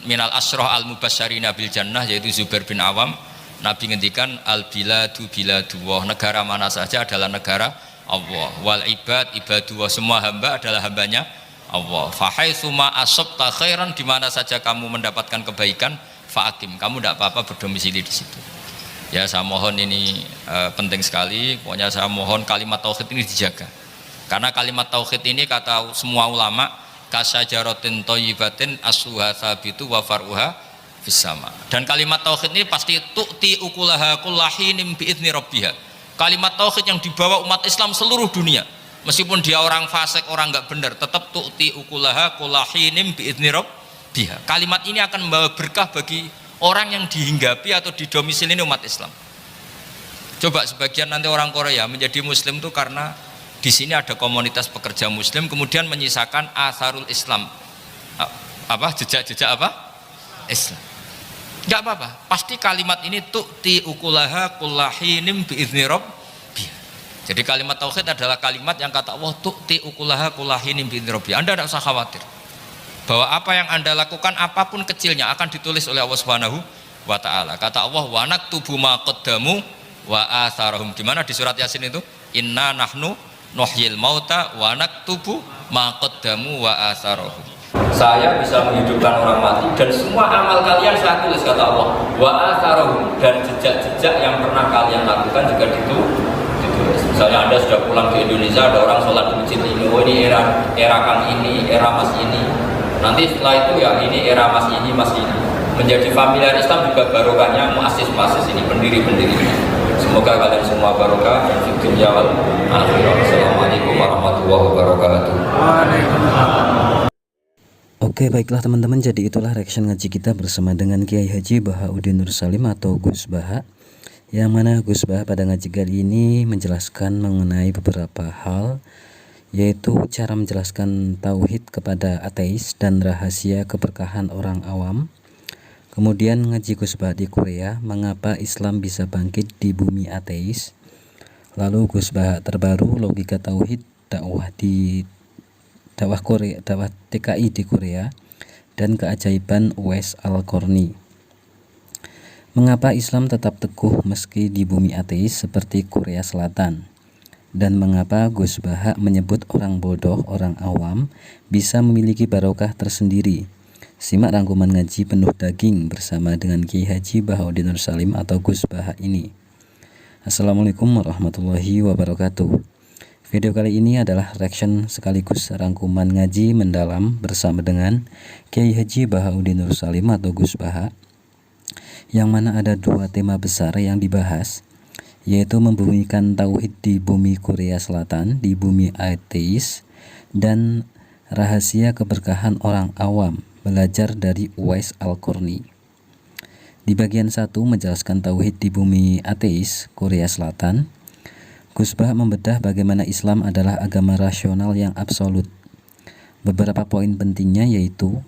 minal asroh al mubasyarina bil jannah, yaitu Zubair bin Awam. Nabi ngendikan al biladu biladullah, negara mana saja adalah negara Allah. Wal ibad ibadullah, semua hamba adalah hambanya Allah. Fahaitsuma asabta khairan, di mana saja kamu mendapatkan kebaikan, faakim, kamu tidak apa-apa berdomisili di situ. Ya, saya mohon ini penting sekali. Pokoknya saya mohon kalimat tauhid ini dijaga. Karena kalimat tauhid ini kata semua ulama, kasyajaratin thayyibatin asluha tsabitu wa faruha fis sama. Dan kalimat tauhid ini pasti tu'ti ukulaha kullahinim biidzni rabbiha. Kalimat tauhid yang dibawa umat Islam seluruh dunia. Meskipun dia orang fasik, orang nggak benar, tetap tu'ti ukulaha kullahinim biidzni rabbiha. Kalimat ini akan membawa berkah bagi orang yang dihinggapi atau didomisili umat Islam. Coba sebagian nanti orang Korea menjadi muslim itu karena di sini ada komunitas pekerja muslim, kemudian menyisakan atharul Islam. Apa? Jejak-jejak apa? Islam. Enggak apa-apa. Pasti kalimat ini tu'ti ukulaha kullahinim biidzni rabbiha. Jadi kalimat tauhid adalah kalimat yang kata Allah tu'ti ukulaha kullahinim biidzni rabbiha. Anda tidak usah khawatir bahwa apa yang Anda lakukan apapun kecilnya akan ditulis oleh Allah Subhanahu wa taala. Kata Allah wa naktubu ma qaddamu wa atharahum. Di mana di surat Yasin itu? Inna nahnu nuhyil mauta wa naktubu ma qaddamu wa atharahum. Saya bisa menghidupkan orang mati dan semua amal kalian saya tulis, kata Allah. Wa atharahum, dan jejak-jejak yang pernah kalian lakukan juga ditulis. Misalnya Anda sudah pulang ke Indonesia, ada orang sholat di masjid ini, oh ini era Kang ini, era Mas ini. Nanti setelah itu ya ini era Mas ini, Mas ini. Menjadi familiar Islam juga barokahnya muassis-muassis ini, pendiri-pendiri. Semoga kalian semua barokah dan fid dunya wal akhirah. Assalamualaikum warahmatullahi wabarakatuh. Oke, baiklah teman-teman, jadi itulah reaction ngaji kita bersama dengan Kiai Haji Bahauddin Nur Salim atau Gus Baha. Yang mana Gus Baha pada ngaji kali ini menjelaskan mengenai beberapa hal, yaitu cara menjelaskan tauhid kepada ateis dan rahasia keberkahan orang awam. Kemudian ngaji Gus Baha di Korea, mengapa Islam bisa bangkit di bumi ateis. Lalu Gus Baha terbaru, logika tauhid dakwah Korea, dakwah TKI di Korea, dan keajaiban Uwais Al-Qarni. Mengapa Islam tetap teguh meski di bumi ateis seperti Korea Selatan? Dan mengapa Gus Baha menyebut orang bodoh, orang awam bisa memiliki barokah tersendiri? Simak rangkuman ngaji penuh daging bersama dengan Kiai Haji Bahauddin Nur Salim atau Gus Baha ini. Assalamualaikum warahmatullahi wabarakatuh. Video kali ini adalah reaction sekaligus rangkuman ngaji mendalam bersama dengan Kiai Haji Bahauddin Nur Salim atau Gus Baha, yang mana ada dua tema besar yang dibahas, yaitu membumikan tauhid di bumi Korea Selatan, di bumi ateis, dan rahasia keberkahan orang awam belajar dari Uwais Al-Qarni. Di bagian 1 menjelaskan tauhid di bumi ateis Korea Selatan. Gus Bah membedah bagaimana Islam adalah agama rasional yang absolut. Beberapa poin pentingnya yaitu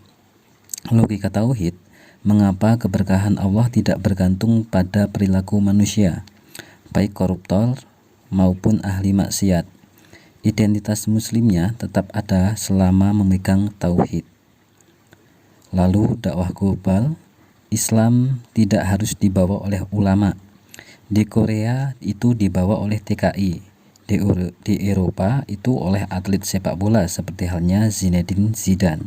logika tauhid, mengapa keberkahan Allah tidak bergantung pada perilaku manusia, baik koruptor maupun ahli maksiat. Identitas muslimnya tetap ada selama memegang tauhid. Lalu dakwah global, Islam tidak harus dibawa oleh ulama. Di Korea itu dibawa oleh TKI, di Eropa itu oleh atlet sepak bola seperti halnya Zinedine Zidane.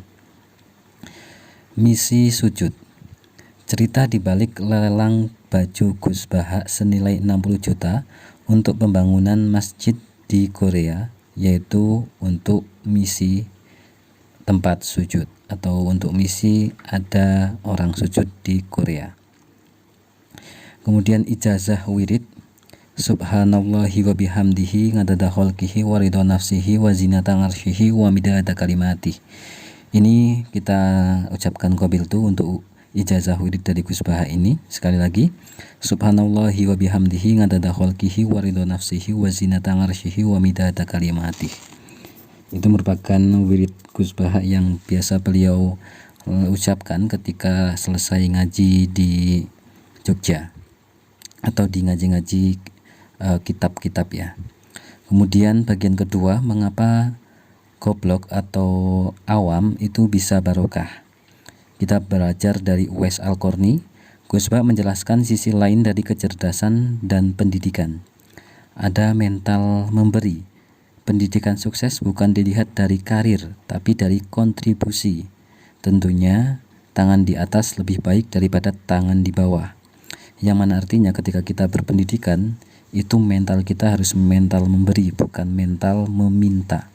Misi sujud. Cerita di balik lelang baju Gus Bah senilai 60 juta untuk pembangunan masjid di Korea, yaitu untuk misi tempat sujud atau untuk misi ada orang sujud di Korea. Kemudian ijazah wirid, subhanallahi wa bihamdihi ngadada khalqihi wa ridha nafsihi wa zinata arsyihi wa midada kalimatih. Ini kita ucapkan qabiltu untuk ijazah wirid dari Gus Bah ini. Sekali lagi, subhanallahi wa bihamdihi ngadada khalqihi wa ridha nafsihi wa zinata arsyihi wa midada kalimatih. Itu merupakan wirid Gus Bah yang biasa beliau ucapkan ketika selesai ngaji di Jogja atau di ngaji-ngaji kitab-kitab ya. Kemudian bagian kedua, mengapa goblok atau awam itu bisa barokah. Kita belajar dari Uwais Al-Qarni. Gus Bah menjelaskan sisi lain dari kecerdasan dan pendidikan. Ada mental memberi. Pendidikan sukses bukan dilihat dari karir, tapi dari kontribusi. Tentunya tangan di atas lebih baik daripada tangan di bawah. Yang mana artinya ketika kita berpendidikan, itu mental kita harus mental memberi, bukan mental meminta.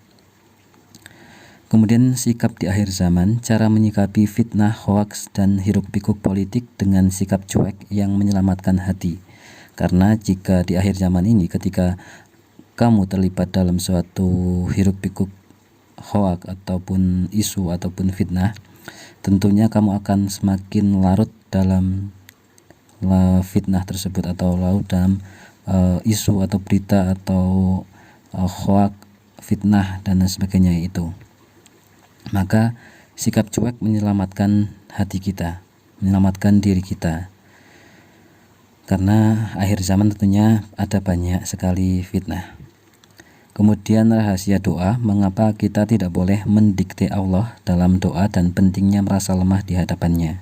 Kemudian sikap di akhir zaman, cara menyikapi fitnah, hoaks, dan hiruk-pikuk politik dengan sikap cuek yang menyelamatkan hati. Karena jika di akhir zaman ini ketika kamu terlibat dalam suatu hiruk-pikuk hoaks ataupun isu ataupun fitnah, tentunya kamu akan semakin larut dalam fitnah tersebut atau larut dalam isu atau berita atau hoaks, fitnah dan sebagainya itu. Maka sikap cuek menyelamatkan hati kita, menyelamatkan diri kita. Karena akhir zaman tentunya ada banyak sekali fitnah. Kemudian rahasia doa, mengapa kita tidak boleh mendikte Allah dalam doa dan pentingnya merasa lemah di hadapannya.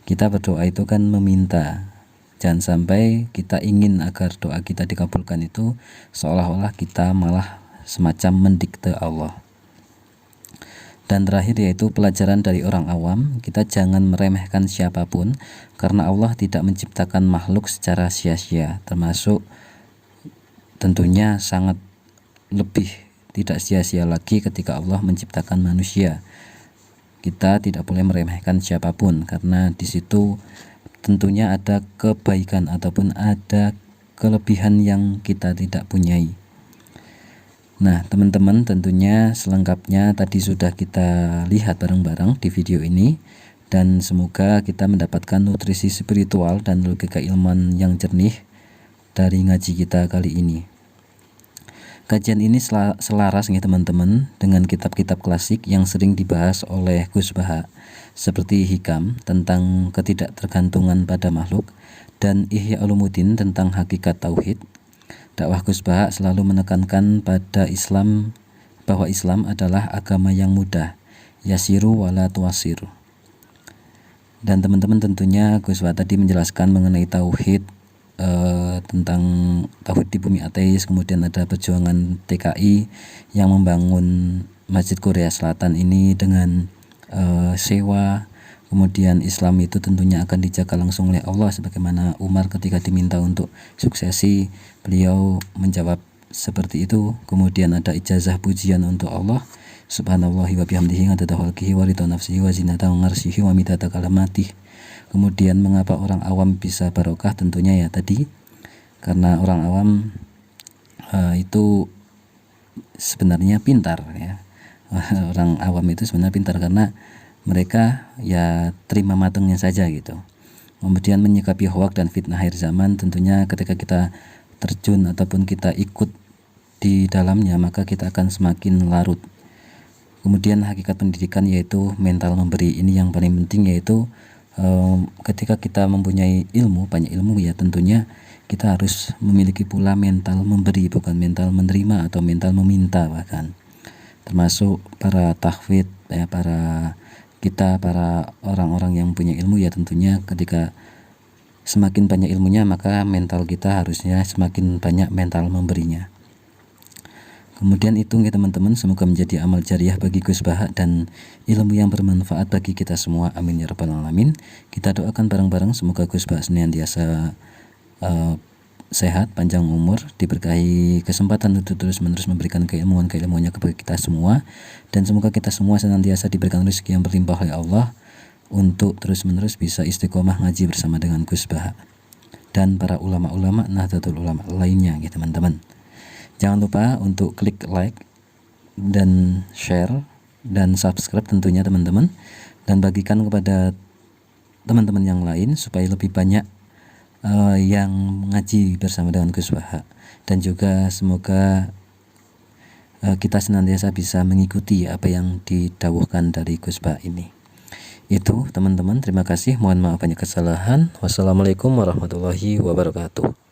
Kita berdoa itu kan meminta. Jangan sampai kita ingin agar doa kita dikabulkan itu seolah-olah kita malah semacam mendikte Allah. Dan terakhir yaitu pelajaran dari orang awam, kita jangan meremehkan siapapun karena Allah tidak menciptakan makhluk secara sia-sia, termasuk tentunya sangat lebih tidak sia-sia lagi ketika Allah menciptakan manusia. Kita tidak boleh meremehkan siapapun karena di situ tentunya ada kebaikan ataupun ada kelebihan yang kita tidak punyai. Nah teman-teman, tentunya selengkapnya tadi sudah kita lihat bareng-bareng di video ini, dan semoga kita mendapatkan nutrisi spiritual dan logika ilmuwan yang jernih dari ngaji kita kali ini. Kajian ini selaras nih teman-teman dengan kitab-kitab klasik yang sering dibahas oleh Gus Bah, seperti Hikam tentang ketidaktergantungan pada makhluk dan Ihya Ulumuddin tentang hakikat tauhid. Dakwah Gus Bah selalu menekankan pada Islam, bahwa Islam adalah agama yang mudah, yasiru wala tuwasiru. Dan teman-teman tentunya Gus Bah tadi menjelaskan mengenai tauhid, tentang tauhid di bumi ateis. Kemudian ada perjuangan TKI yang membangun Masjid Korea Selatan ini dengan sewa. Kemudian Islam itu tentunya akan dijaga langsung oleh Allah, sebagaimana Umar ketika diminta untuk suksesi, beliau menjawab seperti itu. Kemudian ada ijazah pujian untuk Allah, subhanallahi wa bihamdihi ngadada khalqihi wa ridha nafsihi wa zinata arsyihi wa midada kalimatih. Kemudian mengapa orang awam bisa barokah? Tentunya ya tadi karena orang awam itu sebenarnya pintar ya. Orang awam itu sebenarnya pintar karena mereka ya terima matangnya saja gitu. Kemudian menyikapi hoak dan fitnah akhir zaman, tentunya ketika kita terjun ataupun kita ikut di dalamnya, maka kita akan semakin larut. Kemudian hakikat pendidikan yaitu mental memberi. Ini yang paling penting, yaitu ketika kita mempunyai ilmu, banyak ilmu ya, tentunya kita harus memiliki pula mental memberi, bukan mental menerima atau mental meminta. Bahkan termasuk para tahfidz ya, para orang-orang yang punya ilmu ya, tentunya ketika semakin banyak ilmunya, maka mental kita harusnya semakin banyak mental memberinya. Kemudian itu ya teman-teman, semoga menjadi amal jariah bagi Gus Baha dan ilmu yang bermanfaat bagi kita semua. Amin ya rabbal alamin. Kita doakan bareng-bareng semoga Gus Baha senantiasa sehat, panjang umur, diberkahi kesempatan untuk terus-menerus memberikan keilmuannya kepada kita semua, dan semoga kita semua senantiasa diberikan rezeki yang berlimpah oleh Allah untuk terus-menerus bisa istiqomah ngaji bersama dengan Gus Baha dan para ulama-ulama Nahdlatul Ulama lainnya ya teman-teman. Jangan lupa untuk klik like dan share dan subscribe tentunya teman-teman, dan bagikan kepada teman-teman yang lain supaya lebih banyak yang mengaji bersama dengan Gus Baha, dan juga semoga kita senantiasa bisa mengikuti apa yang didawuhkan dari Gus Baha ini. Itu teman-teman, terima kasih, mohon maaf banyak kesalahan. Wassalamualaikum warahmatullahi wabarakatuh.